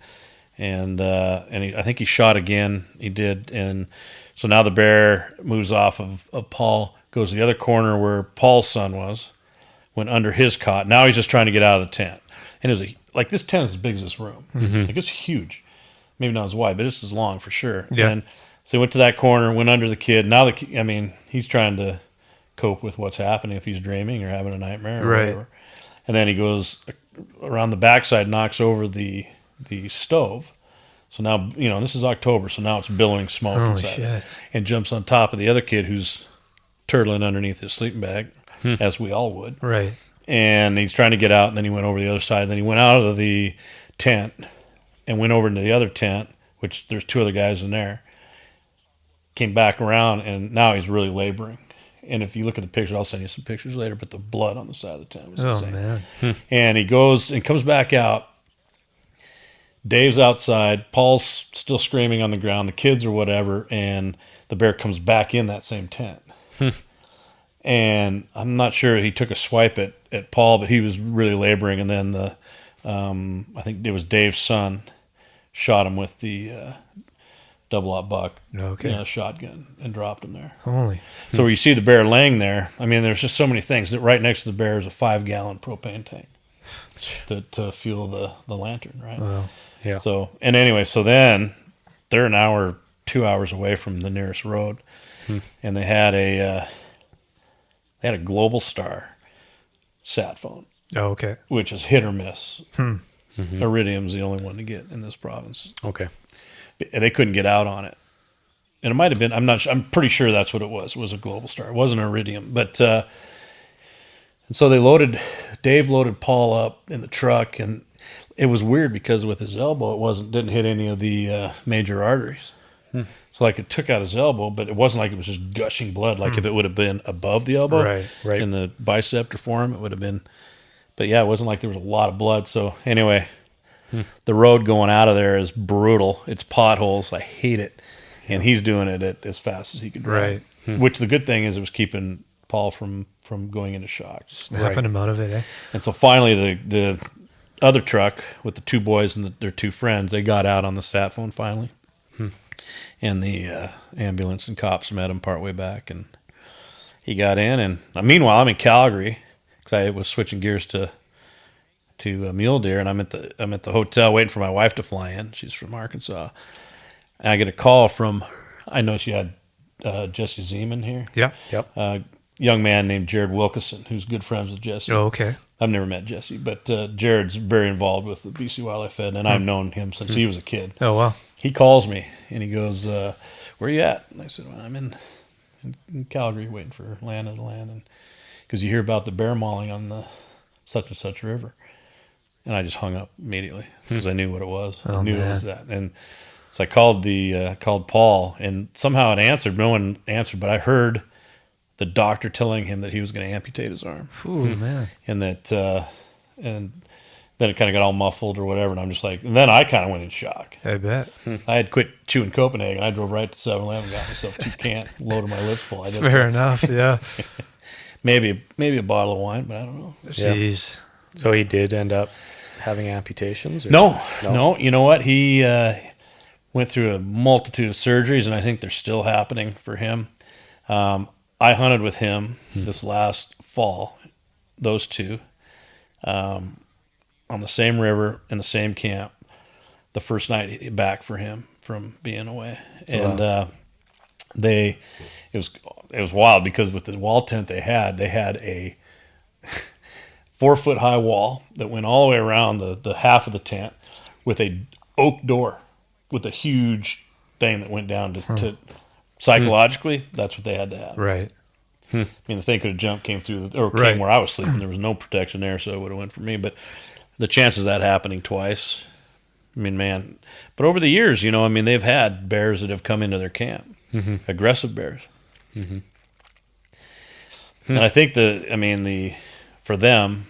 I think he shot again. He did, and so now the bear moves off of Paul, goes to the other corner where Paul's son went under his cot. Now he's just trying to get out of the tent, and it was this tent is as big as this room. Like it's huge, maybe not as wide, but it's as long for sure.
Yeah.
And so he went to that corner, went under the kid. Now he's trying to cope with what's happening if he's dreaming or having a nightmare or whatever. And then he goes around the backside, knocks over the stove. So now, this is October, so now it's billowing smoke
Holy
inside.
shit.
And jumps on top of the other kid who's turtling underneath his sleeping bag, as we all would.
Right.
And he's trying to get out, and then he went over the other side. And then he went out of the tent and went over into the other tent, which there's 2 other guys in there. Came back around, and now he's really laboring. And if you look at the picture, I'll send you some pictures later, but the blood on the side of the tent was insane.
Man.
And he goes and comes back out. Dave's outside. Paul's still screaming on the ground. The kids or whatever, and the bear comes back in that same tent. And I'm not sure he took a swipe at Paul, but he was really laboring. And then I think it was Dave's son shot him with the double-aught buck, shotgun, and dropped him there.
Holy.
So where you see the bear laying there, I mean, there's just so many things. That right next to the bear is a 5-gallon propane tank to fuel the lantern, right?
Wow.
Yeah.
So, and anyway, so then they're an hour, 2 hours away from the nearest road, and they had a Global Star sat phone,
Oh, okay.
which is hit or miss. Iridium's the only one to get in this province.
Okay.
They couldn't get out on it, and it might have been. I'm pretty sure that's what it was. It was a Global Star. It wasn't Iridium, but. And so Dave loaded Paul up in the truck, and it was weird because with his elbow, didn't hit any of the major arteries. So like it took out his elbow, but it wasn't like it was just gushing blood. Like if it would have been above the elbow,
Right.
in the bicep or forearm, it would have been. But yeah, it wasn't like there was a lot of blood. So anyway, the road going out of there is brutal. It's potholes. I hate it, and he's doing it as fast as he could drive.
Right.
Which the good thing is, it was keeping Paul from going into shock.
Snapping him out of it, eh?
And so finally, the other truck with the 2 boys and their 2 friends, they got out on the sat phone finally. And the ambulance and cops met him partway back, and he got in. And meanwhile, I'm in Calgary because I was switching gears to mule deer, and I'm at the hotel waiting for my wife to fly in. She's from Arkansas, and I get a call from. I know she had Jesse Zeman here.
Yeah.
Yep.
Young man named Jared Wilkinson, who's good friends with Jesse.
Oh, okay.
I've never met Jesse, but Jared's very involved with the BC Wildlife Fed, and I've known him since he was a kid.
Oh, wow.
He calls me, and he goes, where are you at? And I said, well, I'm in Calgary waiting for land of the land. And because you hear about the bear mauling on the such and such river. And I just hung up immediately because I knew what it was.
Oh,
I knew
man.
it was that. And so I called Paul, and somehow it answered. No one answered, but I heard the doctor telling him that he was going to amputate his arm.
Ooh, man.
And that, and then it kind of got all muffled or whatever. And I'm just like, and then I kind of went in shock.
I bet.
I had quit chewing Copenhagen. I drove right to 7-Eleven, got myself 2 cans, loaded my lips full. I did
Fair enough, yeah.
maybe a bottle of wine, but I don't know.
Jeez.
So he did end up having amputations? Or?
No. You know what? He went through a multitude of surgeries, and I think they're still happening for him. I hunted with him this last fall, those 2, on the same river in the same camp. The first night back for him from being away, and it was wild because with the wall tent they had a 4-foot high wall that went all the way around the half of the tent with a oak door with a huge thing that went down to psychologically, that's what they had to have.
Right.
I mean, the thing could have jumped, came through, came
Right.
where I was sleeping. There was no protection there, so it would have went for me. But the chances of that happening twice, I mean, man. But over the years, they've had bears that have come into their camp, aggressive bears. And I think for them,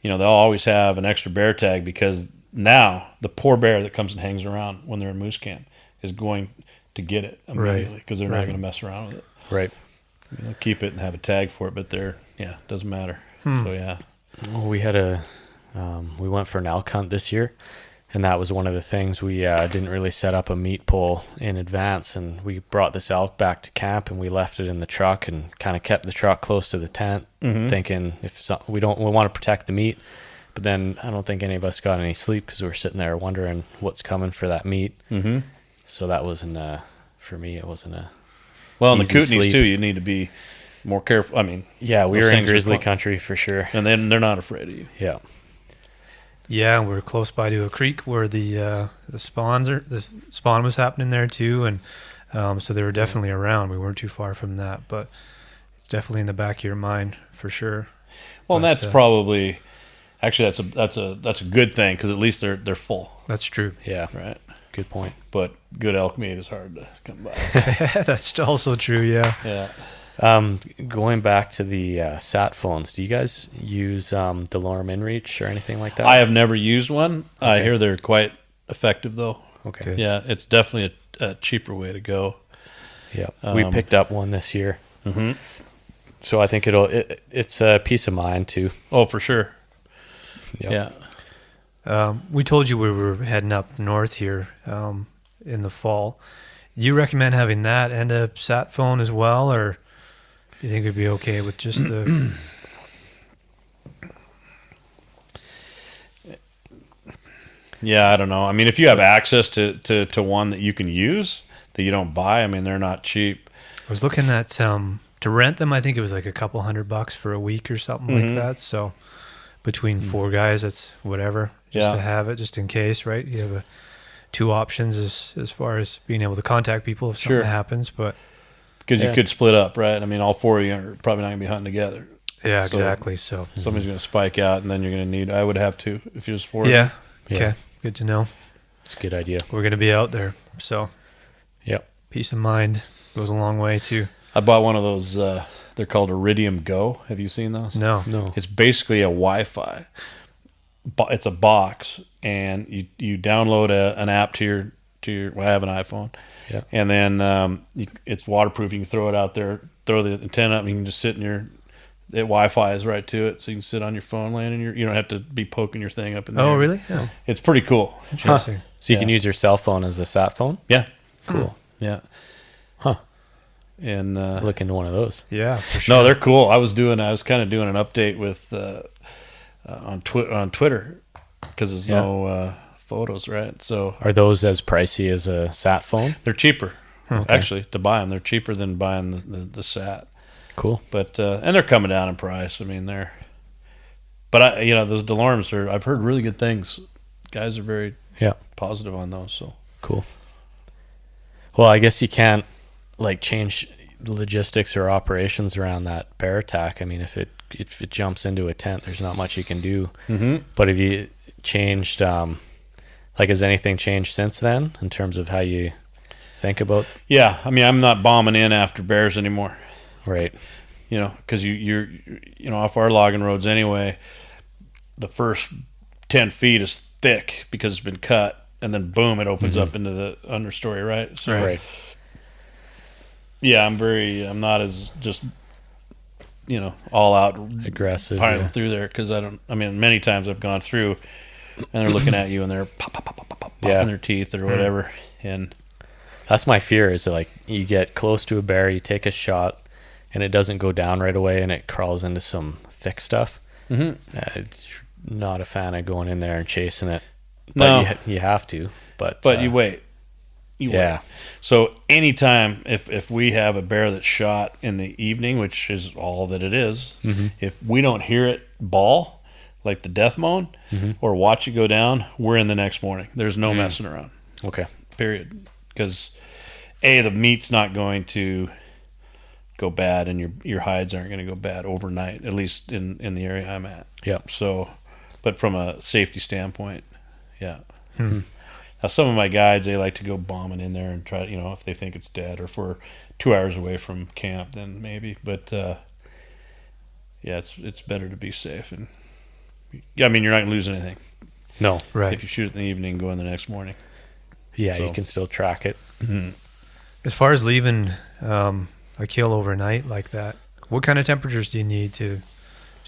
they'll always have an extra bear tag because now the poor bear that comes and hangs around when they're in moose camp is going to get it immediately because they're not going to mess around with it.
Right.
They'll keep it and have a tag for it, but it doesn't matter. So yeah.
Well, we had we went for an elk hunt this year, and that was one of the things. We didn't really set up a meat pole in advance, and we brought this elk back to camp, and we left it in the truck and kind of kept the truck close to the tent, thinking we want to protect the meat. But then I don't think any of us got any sleep because we were sitting there wondering what's coming for that meat. So that wasn't for me. It wasn't a
well, in the
easy
Kootenays
sleep.
too, you need to be more careful. I mean,
Yeah, we
those
were in
things are
grizzly
fun.
country for sure.
and then they're not afraid of you.
Yeah.
Yeah, we're close by to a creek where the spawn was happening there too, and so they were definitely around. We weren't too far from that, but it's definitely in the back of your mind for sure.
Well, and
But,
that's probably actually that's a good thing because at least they're full,
that's true.
Yeah.
right?
Good point.
But good elk meat is hard to come by.
That's also true. Yeah.
Yeah.
Going back to the sat phones, do you guys use DeLorme InReach or anything like that?
I have never used one. I hear they're quite effective though.
Okay.
Yeah, it's definitely a cheaper way to go.
Yeah. We picked up one this year.
Mm-hmm.
So I think it's a peace of mind too.
Oh, for sure.
Yep.
Yeah.
We told you we were heading up north here in the fall. You recommend having that and a sat phone as well, or do you think it'd be okay with just the?
Yeah, I don't know. I mean, if you have access to one that you can use that you don't buy, I mean, they're not cheap.
I was looking at to rent them. I think it was like a couple $100 for a week or something like that. So between four guys, that's whatever. Just to have it, just in case, right? You have two options as far as being able to contact people if something happens, but
because you could split up, right? I mean, all four of you are probably not going to be hunting together.
yeah,
So
exactly. So
somebody's going to spike out, and then you're going to need. I would have two if it was four.
yeah,
Yeah.
okay, good to know.
It's a good idea.
We're gonna be out there, so
Yep.
peace of mind goes a long way too.
I bought one of those. They're called Iridium Go. Have you seen those?
No,
No.
It's basically a Wi-Fi. It's a box, and you download an app to your. Well, I have an iPhone.
Yeah.
And then it's waterproof. You can throw it out there, throw the antenna up, and you can just sit in your. It Wi-Fi is right to it, so you can sit on your phone, laying in you don't have to be poking your thing up in there.
Oh, really? Yeah.
It's pretty cool.
Interesting.
So you can use your cell phone as a sat phone?
Yeah,
Cool.
yeah.
Huh.
And
Look into one of those.
Yeah, for sure.
no, they're cool. I was kind of doing an update with on Twitter because there's no photos, right? So
Are those as pricey as a sat phone?
they're cheaper actually to buy them. They're cheaper than buying the sat.
Cool.
But and they're coming down in price. I mean, but those DeLormes are. I've heard really good things. Guys are very
Yeah.
positive on those. So
Cool. Well, I guess you can't like change logistics or operations around that bear attack. I mean, if it jumps into a tent, there's not much you can do.
mm-hmm.
But have you changed? Like, has anything changed since then in terms of how you think about?
Yeah, I mean, I'm not bombing in after bears anymore.
Right.
Because you're off our logging roads anyway. The first 10 feet is thick because it's been cut, and then boom, it opens up into the understory, right? So,
Right.
yeah, I'm not as just, all out
Aggressive.
piling
Yeah.
through there because many times I've gone through and they're looking at you and they're popping their teeth or whatever. And
That's my fear is like you get close to a bear, you take a shot, and it doesn't go down right away, and it crawls into some thick stuff. It's not a fan of going in there and chasing it. But
No.
you have to. But
you wait.
Yeah.
Wait. So anytime if we have a bear that's shot in the evening, which is all that it is, if we don't hear it bawl, like the death moan, or watch it go down, we're in the next morning. There's no messing around.
Okay.
Period. Because the meat's not going to go bad, and your hides aren't going to go bad overnight, at least in the area I'm at.
Yep.
So, but from a safety standpoint, yeah. Now, some of my guides, they like to go bombing in there and try, if they think it's dead, or if we're 2 hours away from camp, then maybe. But yeah, it's better to be safe. And yeah, I mean, you're not going to lose anything
No.
Right.
if you shoot it in the evening and go in the next morning.
Yeah,
So-
you can still track it.
As far as leaving a kill overnight like that, what kind of temperatures do you need to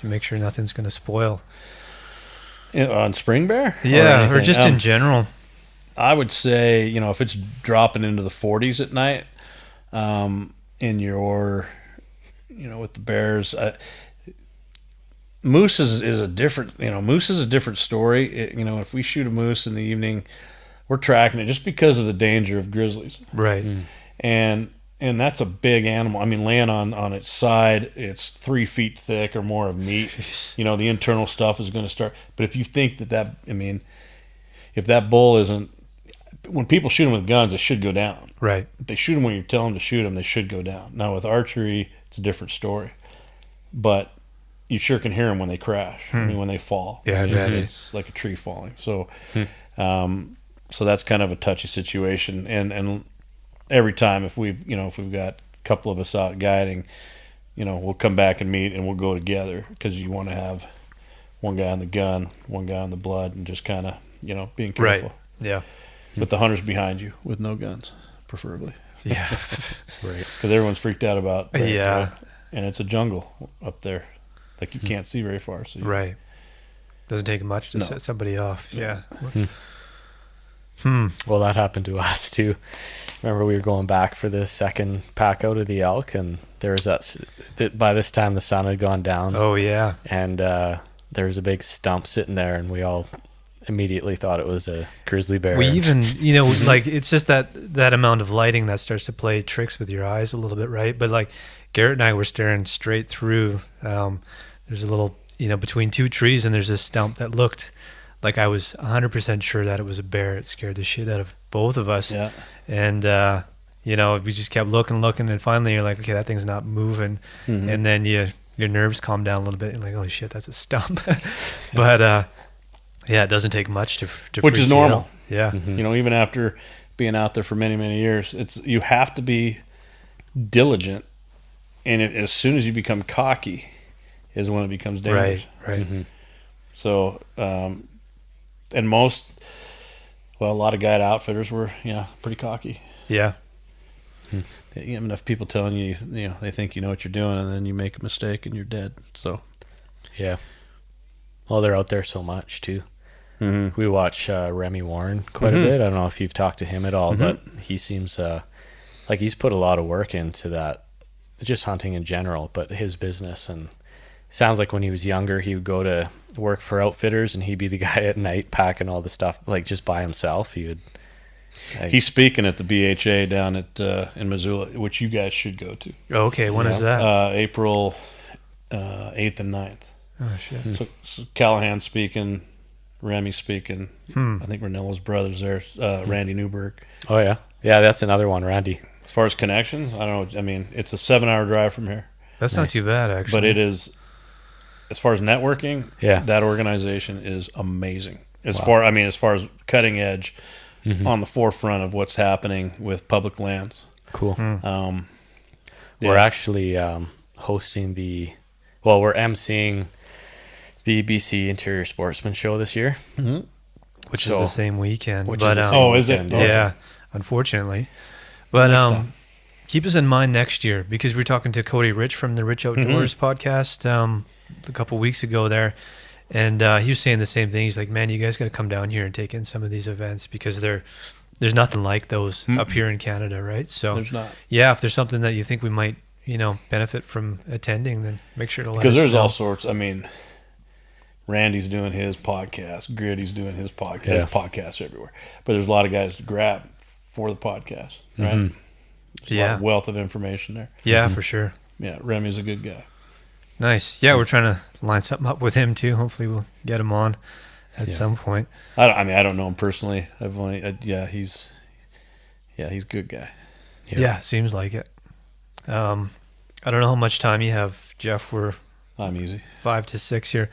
make sure nothing's going to spoil?
On spring bear?
Yeah, or
anything?
just in general.
I would say, if it's dropping into the 40s at night, in your, with the bears, moose is a different, moose is a different story. If we shoot a moose in the evening, we're tracking it just because of the danger of grizzlies.
Right.
And And that's a big animal. I mean, laying on its side, it's 3 feet thick or more of meat. You know, the internal stuff is going to start. But if you think that, I mean, if that bull isn't, when people shoot them with guns, it should go down.
Right.
If they shoot them when you tell them to shoot them, they should go down. Now, with archery, it's a different story. But you sure can hear them when they crash. I mean, when they fall.
Yeah, I bet
it's like a tree falling. So, so that's kind of a touchy situation. And every time if we've got a couple of us out guiding, you know, we'll come back and meet and we'll go together, because you want to have one guy on the gun, one guy on the blood, and just kind of, you know, being careful.
Right. Yeah.
With the hunters behind you with no guns, preferably.
Yeah.
Right.
Because everyone's freaked out about that,
Yeah.
and it's a jungle up there. Like, you can't see very far. So
Right. Doesn't take much to
No.
set somebody off. Yeah.
Well, that happened to us too. Remember, we were going back for the second pack out of the elk, and there was that by this time the sun had gone down.
Oh, yeah.
And there was a big stump sitting there, and we all immediately thought it was a grizzly bear.
We even, you know, like, it's just that amount of lighting that starts to play tricks with your eyes a little bit, right? But like Garrett and I were staring straight through. There's a little, you know, between two trees, and there's this stump that looked like I was 100% sure that it was a bear. It scared the shit out of both of us.
Yeah.
And, you know, we just kept looking, and finally you're like, okay, that thing's not moving. And then your nerves calm down a little bit. And like, holy shit, that's a stump. But, yeah, it doesn't take much to
Which
freak
is
you
normal.
out. Yeah.
You know, even after being out there for many, many years, you have to be diligent, and as soon as you become cocky is when it becomes dangerous.
Right.
So, and a lot of guide outfitters were, pretty cocky.
Yeah.
You have enough people telling you, you know, they think you know what you're doing, and then you make a mistake and you're dead. So,
Yeah. Well, they're out there so much too. We watch Remy Warren quite a bit. I don't know if you've talked to him at all, but he seems like he's put a lot of work into that, just hunting in general, but his business. And sounds like when he was younger, he would go to work for outfitters, and he'd be the guy at night packing all the stuff, like just by himself. He would.
he's speaking at the BHA down at in Missoula, which you guys should go to.
Oh, okay. When is that?
April 8th and 9th.
Oh, shit.
So Callahan speaking, Remy speaking. I think Ranello's brother's there, Randy Newberg.
Oh yeah, yeah. That's another one, Randy.
As far as connections, I don't know. I mean, it's a 7-hour drive from here,
That's not too bad, actually.
but it is. As far as networking,
Yeah.
that organization is amazing. As far as cutting edge, on the forefront of what's happening with public lands.
Cool.
Yeah.
We're actually hosting we're emceeing the BC Interior Sportsman Show this year.
Which is the same weekend.
Which
but,
is the same
is it?
weekend,
Yeah, unfortunately. But keep us in mind next year, because we were talking to Cody Rich from the Rich Outdoors podcast a couple weeks ago there, and he was saying the same thing. He's like, man, you guys got to come down here and take in some of these events, because there's nothing like those up here in Canada, right? So
There's not.
Yeah, if there's something that you think we might, benefit from attending, then make sure to let us know.
Because there's all sorts. I mean, Randy's doing his podcast, Gritty's doing his podcast.
Yeah.
There's podcasts everywhere, but there's a lot of guys to grab for the podcast, right? There's a lot of wealth of information there.
Yeah, for sure.
Yeah, Remy's a good guy.
Nice. Yeah, we're trying to line something up with him too. Hopefully, we'll get him on at some point.
I don't know him personally. I've only, he's a good guy.
Yeah, seems like it. I don't know how much time you have, Jeff. We're
I'm easy.
5 to 6 here.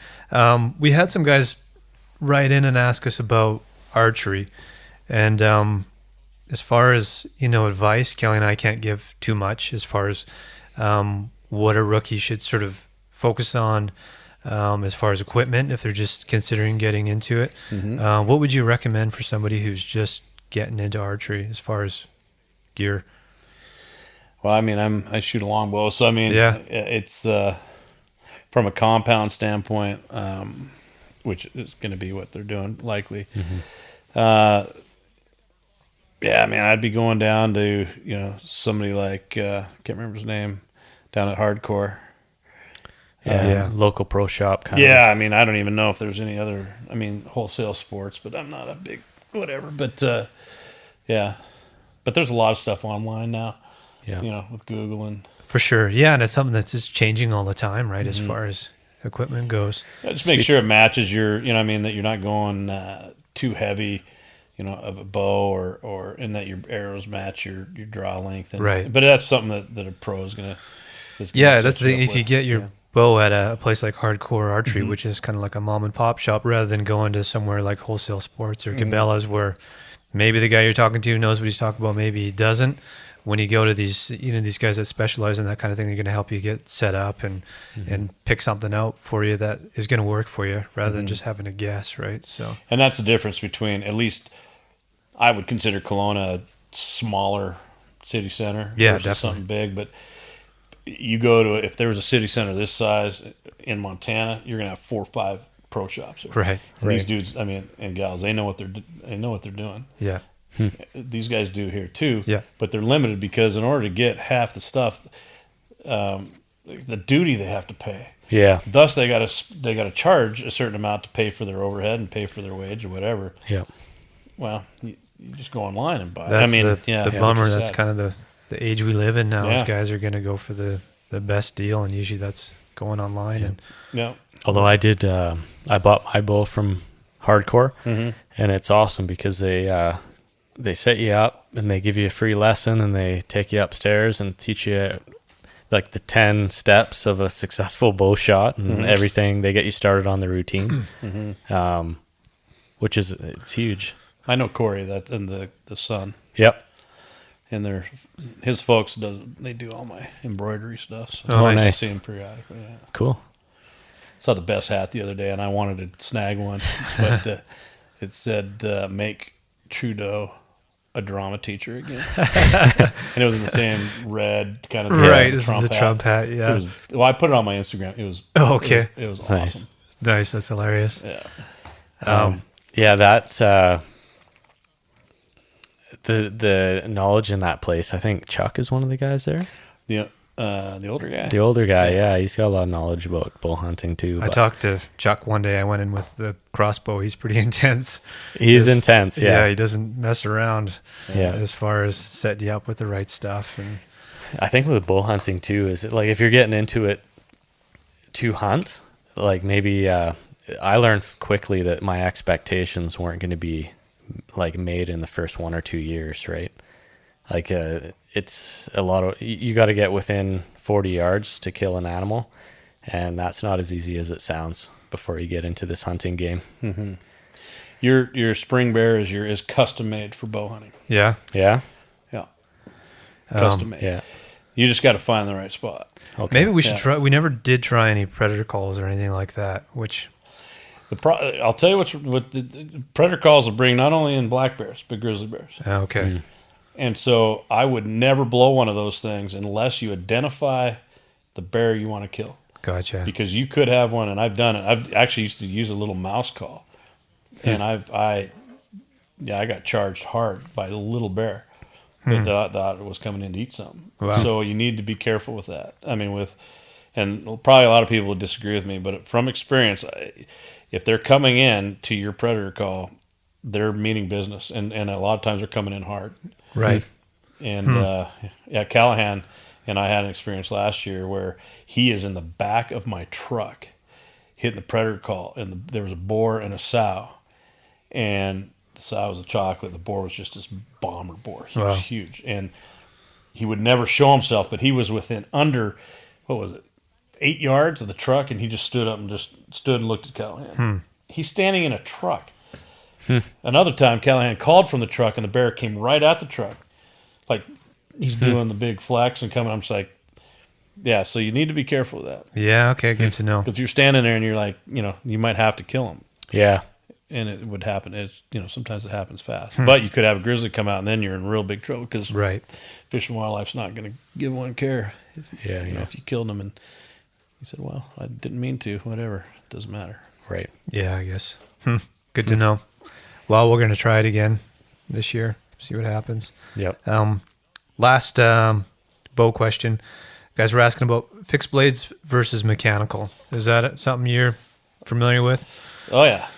We had some guys write in and ask us about archery, and as far as advice, Kelly and I can't give too much as far as what a rookie should sort of focus on as far as equipment if they're just considering getting into it. What would you recommend for somebody who's just getting into archery as far as gear?
Well, I mean, I shoot a longbow, so I mean, it's from a compound standpoint, which is going to be what they're doing likely. Yeah, I mean, I'd be going down to somebody like can't remember his name, down at Hardcore.
Local pro shop kind of.
Yeah, I mean, I don't even know if there's any other. I mean, wholesale sports, but I'm not a big whatever. But yeah, but there's a lot of stuff online now.
Yeah.
with Google and
For sure. Yeah, and it's something that's just changing all the time, right? As far as equipment goes.
just make sure it matches your, that you're not going too heavy, of a bow or and that your arrows match your draw length. And,
Right.
But that's something that a pro is gonna.
Yeah, that's the thing. If you get your
Yeah.
bow at a place like Hardcore Archery, which is kind of like a mom and pop shop, rather than going to somewhere like Wholesale Sports or Cabela's, where maybe the guy you're talking to knows what he's talking about, maybe he doesn't. When you go to these, these guys that specialize in that kind of thing, they're going to help you get set up and pick something out for you that is going to work for you, rather than just having to guess, right? So,
and that's the difference between, at least I would consider Kelowna a smaller city center.
Yeah,
versus
definitely.
something big, but you go to, if there was a city center this size in Montana, you're gonna have 4 or 5 pro shops there.
right.
And these dudes, and gals, they know what they're doing.
Yeah.
These guys do here too.
Yeah.
But they're limited because in order to get half the stuff, the duty they have to pay.
Yeah.
Thus, they got to charge a certain amount to pay for their overhead and pay for their wage or whatever.
Yeah.
Well, you just go online and buy.
That's
it.
the bummer.
which is
That's
sad.
kind of the age we live in now.
Yeah.
These guys are going to go for the best deal, and usually that's going online. And
Yeah.
Although I did, I bought my bow from Hardcore, and it's awesome because they set you up and they give you a free lesson and they take you upstairs and teach you like the 10 steps of a successful bow shot and everything. They get you started on the routine, which is, it's huge.
I know Corey that and the son
Yep.
and his folks they do all my embroidery stuff. So
Oh,
I used to
nice.
see him periodically. Yeah.
Cool.
Saw the best hat the other day and I wanted to snag one, but it said make Trudeau a drama teacher again, and it was in the same red kind of
right, this is
Trump
the
hat.
Trump hat. Yeah.
It was, well, I put it on my Instagram. It was
okay.
It was
Nice.
awesome.
Nice. That's hilarious.
Yeah.
Yeah, that the knowledge in that place. I think Chuck is one of the guys there.
The older guy.
The older guy, yeah, he's got a lot of knowledge about bow hunting too.
I
but
talked to Chuck one day. I went in with the crossbow. He's pretty intense.
he's intense. Yeah,
He doesn't mess around.
Yeah.
As far as setting you up with the right stuff. And
I think with bow hunting too is like if you're getting into it to hunt, like maybe I learned quickly that my expectations weren't going to be like made in the first 1 or 2 years, right? Like it's a lot of, you got to get within 40 yards to kill an animal, and that's not as easy as it sounds before you get into this hunting game.
Your spring bear is custom made for bow hunting.
yeah.
Yeah.
Yeah. Custom made.
Yeah.
You just got to find the right spot.
Okay.
Maybe we should
Yeah.
try. We never did try any predator calls or anything like that, which
I'll tell you what the predator calls will bring, not only in black bears but grizzly bears.
okay.
And so I would never blow one of those things unless you identify the bear you want to kill,
Gotcha.
because you could have one, and I've done it. I've actually used to use a little mouse call, and I got charged hard by the little bear that thought it was coming in to eat something.
Wow.
So you need to be careful with that. I mean, and probably a lot of people would disagree with me, but from experience, if they're coming in to your predator call, they're meaning business, and a lot of times they're coming in hard.
Right.
And Callahan and I had an experience last year where he is in the back of my truck hitting the predator call, and there was a boar and a sow, and the sow was a chocolate, the boar was just this bomber boar. He
Wow.
was huge, and he would never show himself, but he was within under, 8 yards of the truck, and he just stood up and looked at Callahan. He's standing in a truck. Another time, Callahan called from the truck, and the bear came right at the truck. Like, he's doing the big flex and coming. I'm just like, yeah, so you need to be careful with that.
Yeah. Okay. Good to know.
Because you're standing there and you're like, you might have to kill him.
Yeah.
And it would happen. It's, sometimes it happens fast. But you could have a grizzly come out, and then you're in real big trouble, because
Right.
Fish and Wildlife's not going to give one care if,
Yeah, yeah.
if you killed him. And he said, well, I didn't mean to. Whatever. Doesn't matter.
Right.
Yeah. I guess. Good to know. Well, we're gonna try it again this year. See what happens.
Yep.
Last bow question. Guys were asking about fixed blades versus mechanical. Is that something you're familiar with?
Oh, yeah.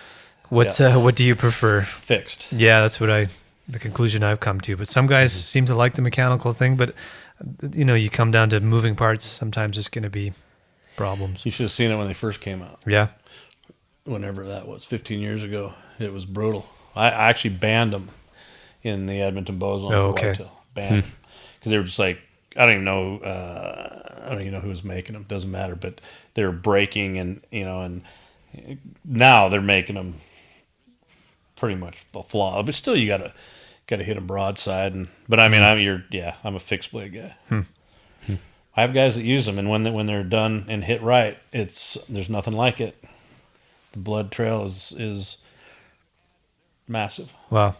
What do you prefer?
Fixed.
Yeah, that's what the conclusion I've come to. But some guys seem to like the mechanical thing. But you come down to moving parts. Sometimes it's going to be problems.
You should have seen it when they first came out.
Yeah.
Whenever that was, 15 years ago. It was brutal. I actually banned them in the Edmonton Bow Zone for whitetail. Banned them. Because they were just like, I don't even know who was making them. Doesn't matter. But they were breaking and now they're making them pretty much a flaw. But still, you gotta hit them broadside. But I mean, I'm a fixed blade guy. I have guys that use them, and when they're done and hit right, there's nothing like it. The blood trail is massive.
Wow.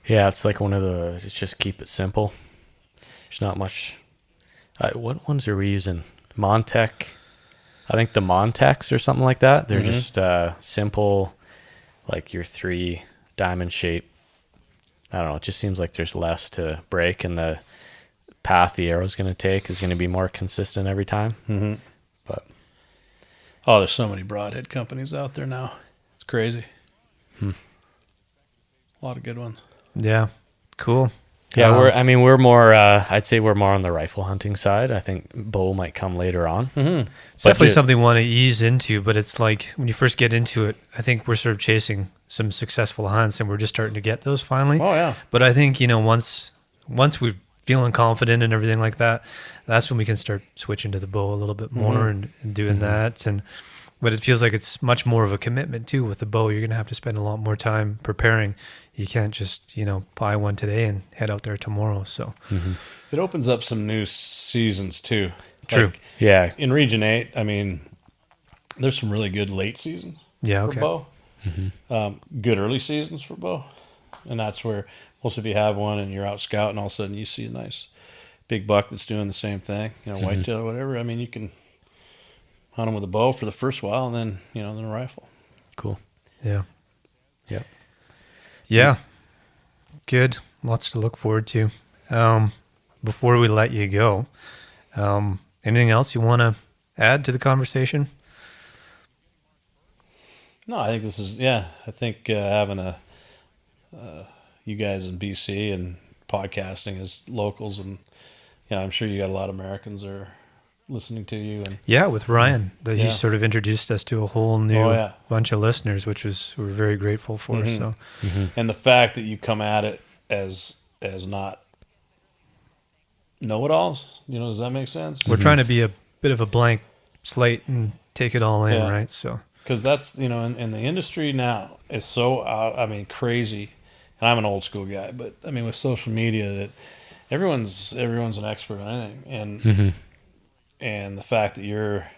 Yeah, it's like one of the. Just keep it simple. There's not much. What ones are we using? Montec. I think the Montecs or something like that. They're just simple, like your 3 diamond shape. I don't know. It just seems like there's less to break, and the path the arrow's going to take is going to be more consistent every time.
Mm-hmm.
But
there's so many broadhead companies out there now. It's crazy. A lot of good ones.
Yeah. Cool.
Yeah, we're more. I'd say we're more on the rifle hunting side. I think bow might come later on.
It's definitely something we want to ease into, but it's like when you first get into it, I think we're sort of chasing some successful hunts, and we're just starting to get those finally.
Oh yeah.
But I think once we're feeling confident and everything like that, that's when we can start switching to the bow a little bit more and doing that. But it feels like it's much more of a commitment too with the bow. You're going to have to spend a lot more time preparing. You can't just, buy one today and head out there tomorrow. So
it opens up some new seasons too.
True.
Like,
Yeah.
In Region 8, I mean, there's some really good late seasons for bow. Good early seasons for bow. And that's where most of you have one and you're out scouting, all of a sudden you see a nice big buck that's doing the same thing, whitetail or whatever. I mean, you can hunt them with a bow for the first while and then, then a rifle.
Cool.
Yeah.
Yep.
Yeah. Good. Lots to look forward to. Before we let you go, anything else you want to add to the conversation?
No, I think this is, I think having you guys in BC and podcasting as locals, and I'm sure you got a lot of Americans that are listening to you. And
with Ryan, that he sort of introduced us to a whole new bunch of listeners, which we're very grateful for. So,
and the fact that you come at it as not know-it-alls, does that make sense?
We're trying to be a bit of a blank slate and take it all in, right? So,
because that's in the industry now is so crazy. And I'm an old school guy, but I mean with social media, that everyone's an expert on anything, and the fact that you're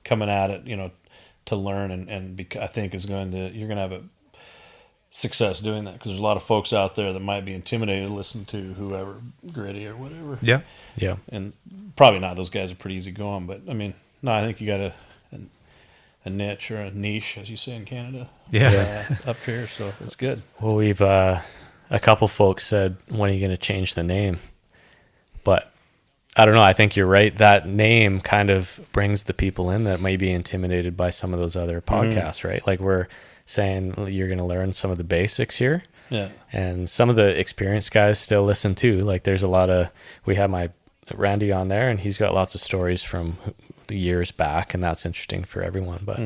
coming at it, to learn I think you're going to have a success doing that, because there's a lot of folks out there that might be intimidated to listen to whoever, Gritty or whatever.
Yeah.
And probably not. Those guys are pretty easy going, but I mean, no, I think you got a niche or a niche, as you say in Canada. Up here, so it's good.
Well, we've a couple folks said, when are you going to change the name? But I don't know. I think you're right. That name kind of brings the people in that may be intimidated by some of those other podcasts, right? Like we're saying you're going to learn some of the basics here.
Yeah.
And some of the experienced guys still listen too. Like there's we have my Randy on there, and he's got lots of stories from the years back, and that's interesting for everyone. But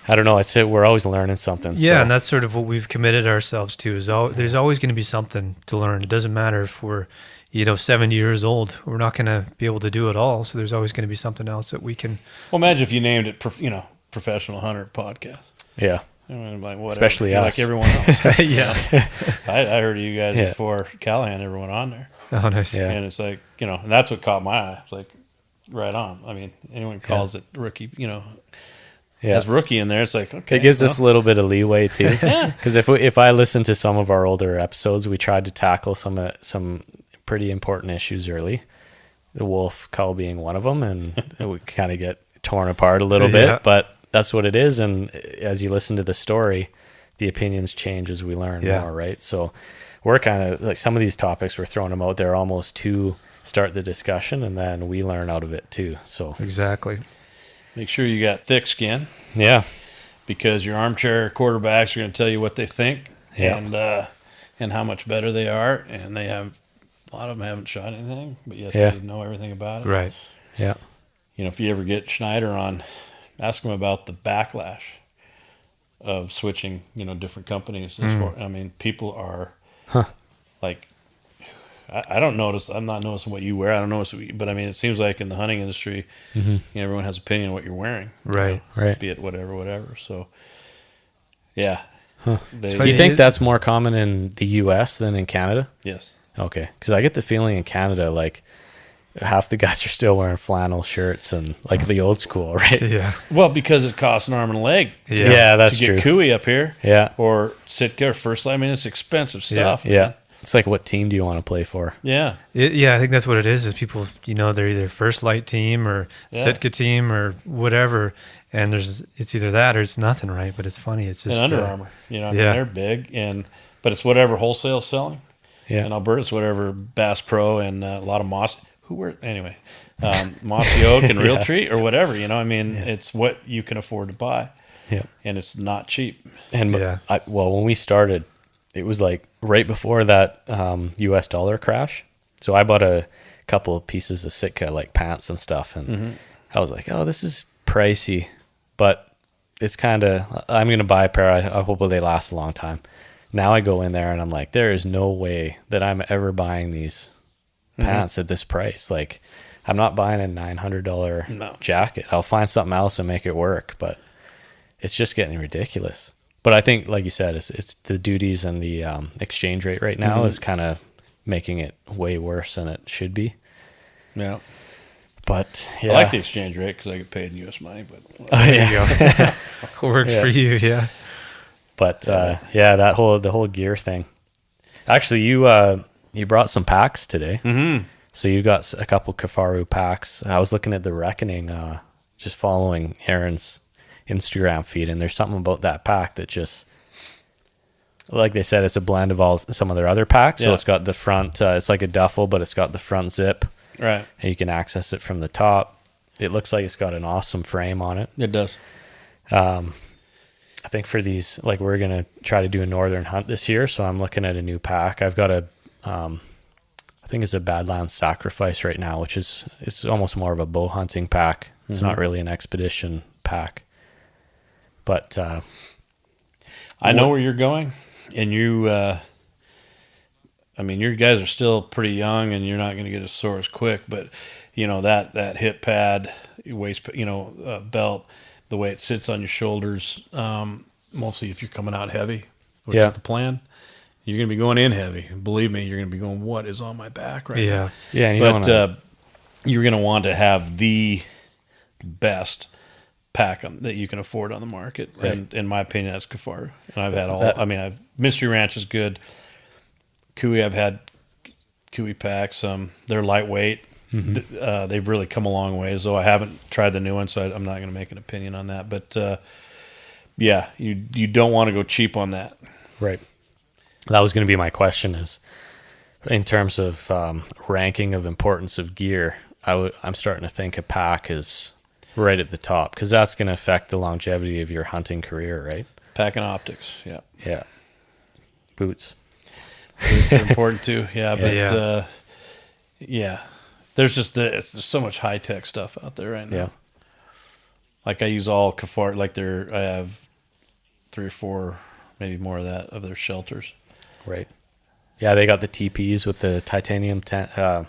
I don't know. I'd say we're always learning something.
Yeah, and that's sort of what we've committed ourselves to. There's always going to be something to learn. It doesn't matter if we're 70 years old. We're not going to be able to do it all. So there's always going to be something else that we can.
Well, imagine if you named it, Professional Hunter Podcast.
Yeah.
I mean, like whatever.
Especially us.
Like everyone else.
Yeah.
I heard of you guys before Callahan ever went on there.
Oh, nice.
Yeah.
And it's like, and that's what caught my eye. It's like, right on. I mean, anyone calls it rookie, has rookie in there. It's like, okay.
It gives us a little bit of leeway too. Because if I listen to some of our older episodes, we tried to tackle some pretty important issues early. The wolf call being one of them, and we kind of get torn apart a little bit, but that's what it is. And as you listen to the story, the opinions change as we learn more, right? So we're kind of like, some of these topics, we're throwing them out there almost to start the discussion, and then we learn out of it too. So
exactly.
Make sure you got thick skin.
Yeah.
Because your armchair quarterbacks are going to tell you what they think and how much better they are, and they have a lot of them haven't shot anything, but yet
Yeah.
they know everything about it.
Right.
Yeah.
You know, if you ever get Schneider on, ask him about the backlash of switching, you know, different companies. I mean, people are like, I don't notice. I'm not noticing what you wear. I don't notice, but I mean, it seems like in the hunting industry, you know, everyone has opinion on what you're wearing.
Right.
Right.
Be it whatever. So, yeah.
It's
Do you think that's more common in the U.S. than in Canada?
Yes.
Okay, because I get the feeling in Canada, like half the guys are still wearing flannel shirts and like the old school, right?
Yeah.
Well, because it costs an arm and a leg.
Yeah, that's
to get
true.
Cooey up here.
Yeah,
Or Sitka or First Light. I mean, it's expensive stuff.
yeah.
man.
It's like, what team do you want to play for?
Yeah.
Yeah, I think that's what it is people, you know, they're either First Light team or Sitka team or whatever. And it's either that or it's nothing, right? But it's funny. It's just
And Under Armour. You know, I mean,
yeah.
they're big. But it's whatever wholesale selling.
Yeah,
In Alberta, it's whatever Bass Pro and a lot of Moss. Mossy Oak and Realtree or whatever. You know, I mean, it's what you can afford to buy.
yeah.
And it's not cheap.
And
Yeah.
when we started, it was like right before that U.S. dollar crash. So I bought a couple of pieces of Sitka, like pants and stuff, and I was like, "Oh, this is pricey," but it's kind of. I'm gonna buy a pair. I hope they last a long time. Now I go in there and I'm like, there is no way that I'm ever buying these pants at this price. Like, I'm not buying a $900 jacket. I'll find something else and make it work, but it's just getting ridiculous. But I think, like you said, it's the duties and the exchange rate right now is kind of making it way worse than it should be.
Yeah.
But yeah,
I like the exchange rate because I get paid in U.S. money. But
There you go. Works for you, yeah.
But the whole gear thing. Actually, you brought some packs today. Mm-hmm. So you got a couple Kafaru packs. I was looking at the Reckoning, just following Aaron's Instagram feed, and there's something about that pack that just, like they said, it's a blend of some of their other packs. So it's got the front. It's like a duffel, but it's got the front zip,
right.
and you can access it from the top. It looks like it's got an awesome frame on it.
It does.
I think for these, like, we're going to try to do a northern hunt this year, so I'm looking at a new pack. I've got I think it's a Badlands Sacrifice right now, which it's almost more of a bow hunting pack. It's not really an expedition pack. But
I know where you're going, and you, I mean, your guys are still pretty young, and you're not going to get as sore as quick, but, you know, that hip pad, waist, belt, the way it sits on your shoulders, mostly if you're coming out heavy, which is the plan, you're going to be going in heavy. Believe me, you're going to be going, what is on my back right now?
Yeah. And
you're going to want to have the best pack that you can afford on the market.
Right.
And in my opinion, that's Kafaru. And I've had Mystery Ranch is good. Cooey, I've had Cooey packs. They're lightweight. They've really come a long way, though I haven't tried the new one, so I'm not going to make an opinion on that. But you don't want to go cheap on that.
Right. That was going to be my question, is in terms of ranking of importance of gear, I'm starting to think a pack is right at the top, because that's going to affect the longevity of your hunting career, right?
Pack and optics, yeah.
Yeah. Boots.
Boots are important too, but there's so much high tech stuff out there right now.
Yeah.
Like I use all Kafar, I have 3 or 4, maybe more of their shelters.
Right. Yeah, they got the TPs with the titanium
The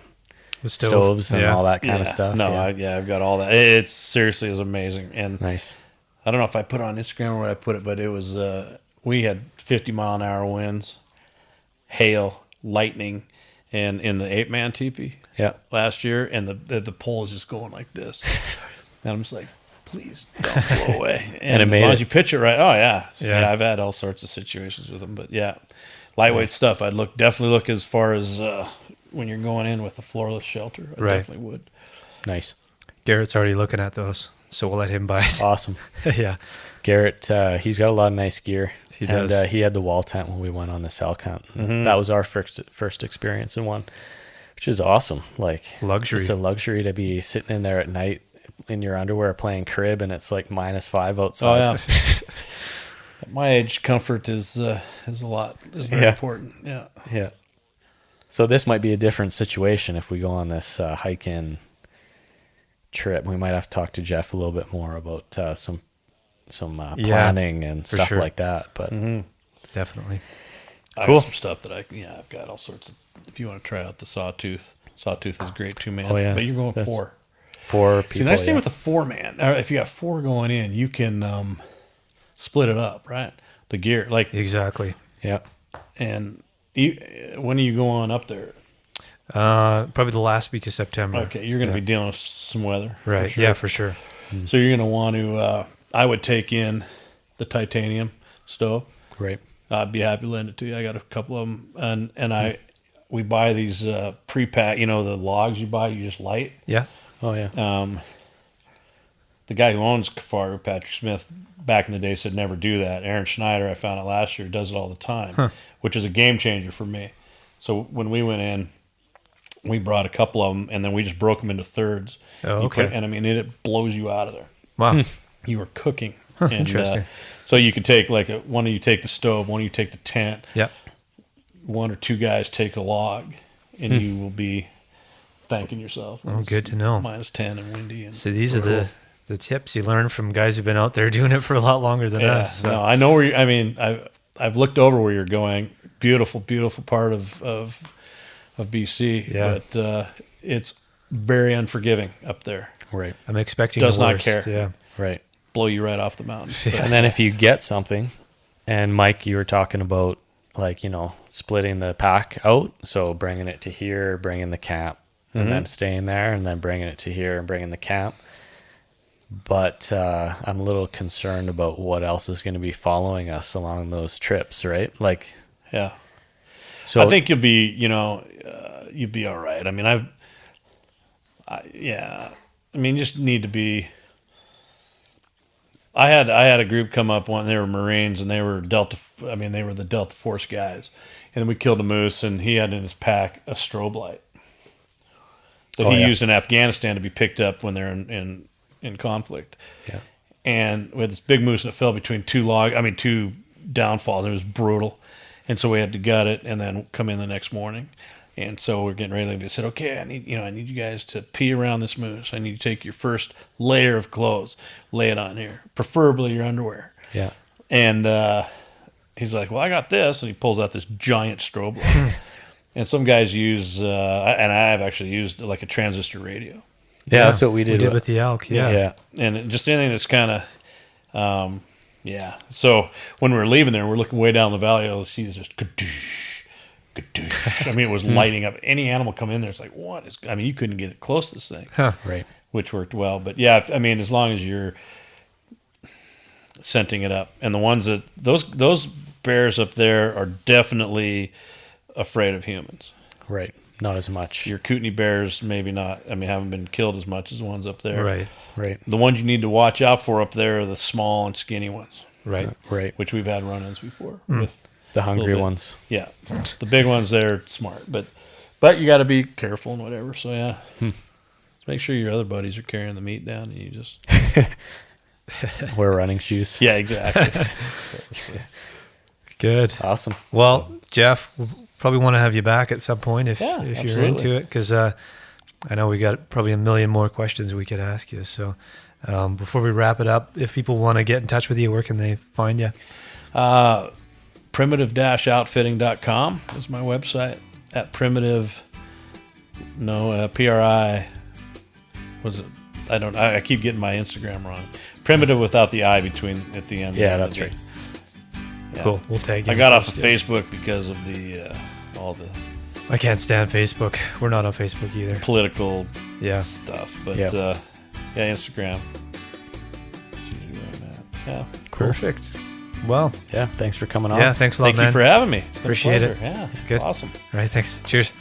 stoves and all that kind of stuff.
No, I've got all that. It seriously is amazing. And
nice.
I don't know if I put it on Instagram or where I put it, but it was we had 50-mile-an-hour winds, hail, lightning, and in the 8-man teepee last year, and the pole is just going like this. And I'm just like, please don't blow away. And as long as you pitch it right, I've had all sorts of situations with them, but lightweight stuff. I'd definitely look as far as when you're going in with a floorless shelter. I definitely would.
Nice.
Garrett's already looking at those, so we'll let him buy it.
Awesome.
Yeah.
Garrett, he's got a lot of nice gear.
He does.
And he had the wall tent when we went on this elk hunt. That was our first experience in one, which is awesome. Like,
luxury.
It's a luxury to be sitting in there at night in your underwear playing crib, and it's like -5 outside.
Oh, yeah. At my age, comfort is very important. Yeah.
Yeah. So this might be a different situation if we go on this hike-in trip. We might have to talk to Jeff a little bit more about some planning and
for
stuff
sure.
like that. But
Definitely.
I
Cool.
have some stuff that I've got all sorts of. If you want to try out the Sawtooth is great too, man.
Oh, yeah.
But you're going
That's-
4.
4
See,
people.
the nice thing
yeah.
with the 4-man, if you got 4 going in, you can split it up, right? The gear, like,
Exactly.
Yeah.
and when are you going up there?
Probably the last week of September.
Okay, you're going to be dealing with some weather, for
Right.
sure.
Yeah, for sure.
So you're going to want to. I would take in the titanium stove.
Right.
I'd be happy to lend it to you. I got a couple of them, and we buy these pre-pack. You know, the logs you buy, you just light.
Yeah.
Oh, yeah.
The guy who owns Kafaru, Patrick Smith, back in the day said never do that. Aaron Schneider, I found out last year, does it all the time, which is a game changer for me. So when we went in, we brought a couple of them, and then we just broke them into thirds.
Oh,
You
okay.
and I mean, it blows you out of there.
Wow.
You are cooking. And,
Interesting.
so you could take one of you take the stove, one of you take the tent,
Yeah.
one or two guys take a log, and you will be thanking yourself. when
Oh,
it's
good to know.
-10 and windy. And
So these are the tips you learn from guys who've been out there doing it for a lot longer than
Yeah,
us.
no, I know where. I mean, I've looked over where you're going. Beautiful, beautiful part of BC.
Yeah.
But it's very unforgiving up there.
Right.
I'm expecting
Does
the
not
worst.
care.
Yeah.
Right.
Blow you right off the mountain. But,
And then if you get something, and Mike, you were talking about like, splitting the pack out. So bringing it to here, bringing the camp, and then staying there, and then bringing it to here and bringing the camp. But I'm a little concerned about what else is going to be following us along those trips, right? Like,
yeah.
so
I think you'll be, you'll be all right. I mean, you just need to be. I had a group come up when they were Marines and they were they were the Delta Force guys, and we killed a moose and he had in his pack a strobe light that he used in Afghanistan to be picked up when they're in conflict.
Yeah.
And we had this big moose that fell between two downfalls. It was brutal. And so we had to gut it and then come in the next morning. And so we're getting ready. We said, okay, I need you guys to pee around this moose. I need you to take your first layer of clothes, lay it on here, preferably your underwear.
yeah.
And he's like, well, I got this. And he pulls out this giant strobe light. And some guys use, and I've actually used like a transistor radio.
Yeah, that's what we did.
We did with the elk. Yeah.
Yeah.
And just anything that's kind of, So when we were leaving there, we're looking way down the valley. All you see is just kadoosh, kadoosh. I mean, it was lighting up. Any animal come in there, it's like, what is? I mean, you couldn't get close to this thing,
Huh.
Right.
which worked well. But yeah, I mean, as long as you're scenting it up, and the ones that those bears up there are definitely afraid of humans.
Right. Not as much.
Your Kootenai bears, maybe not. I mean, haven't been killed as much as the ones up there.
Right.
Right.
The ones you need to watch out for up there are the small and skinny ones,
Right.
Right.
which we've had run-ins before with.
The hungry
little bit.
ones.
Yeah, the big ones, they're smart, but you got to be careful and whatever. So yeah, just make sure your other buddies are carrying the meat down, and you just
Wear running shoes.
yeah, exactly.
Good.
Awesome.
Well, Jeff, we'll probably want to have you back at some point if you're
absolutely.
into it, because I know we got probably a million more questions we could ask you. So before we wrap it up, if people want to get in touch with you, where can they find you?
Primitive-outfitting.com is my website. At primitive, PRI. Was it? I keep getting my Instagram wrong. Primitive without the I between at the end.
Yeah, that's right.
Yeah.
Cool. We'll tag you.
I got off of Facebook because of the all the
I can't stand Facebook. We're not on Facebook either.
political
Yeah.
stuff, but
Yep.
Instagram. That's usually where I'm at. Yeah.
Perfect. Well,
Yeah. Thanks for coming on.
yeah, thanks a lot,
Thank
man.
you for having me. It's been a
Appreciate it.
pleasure. Yeah.
Good.
Awesome.
All right, thanks. Cheers.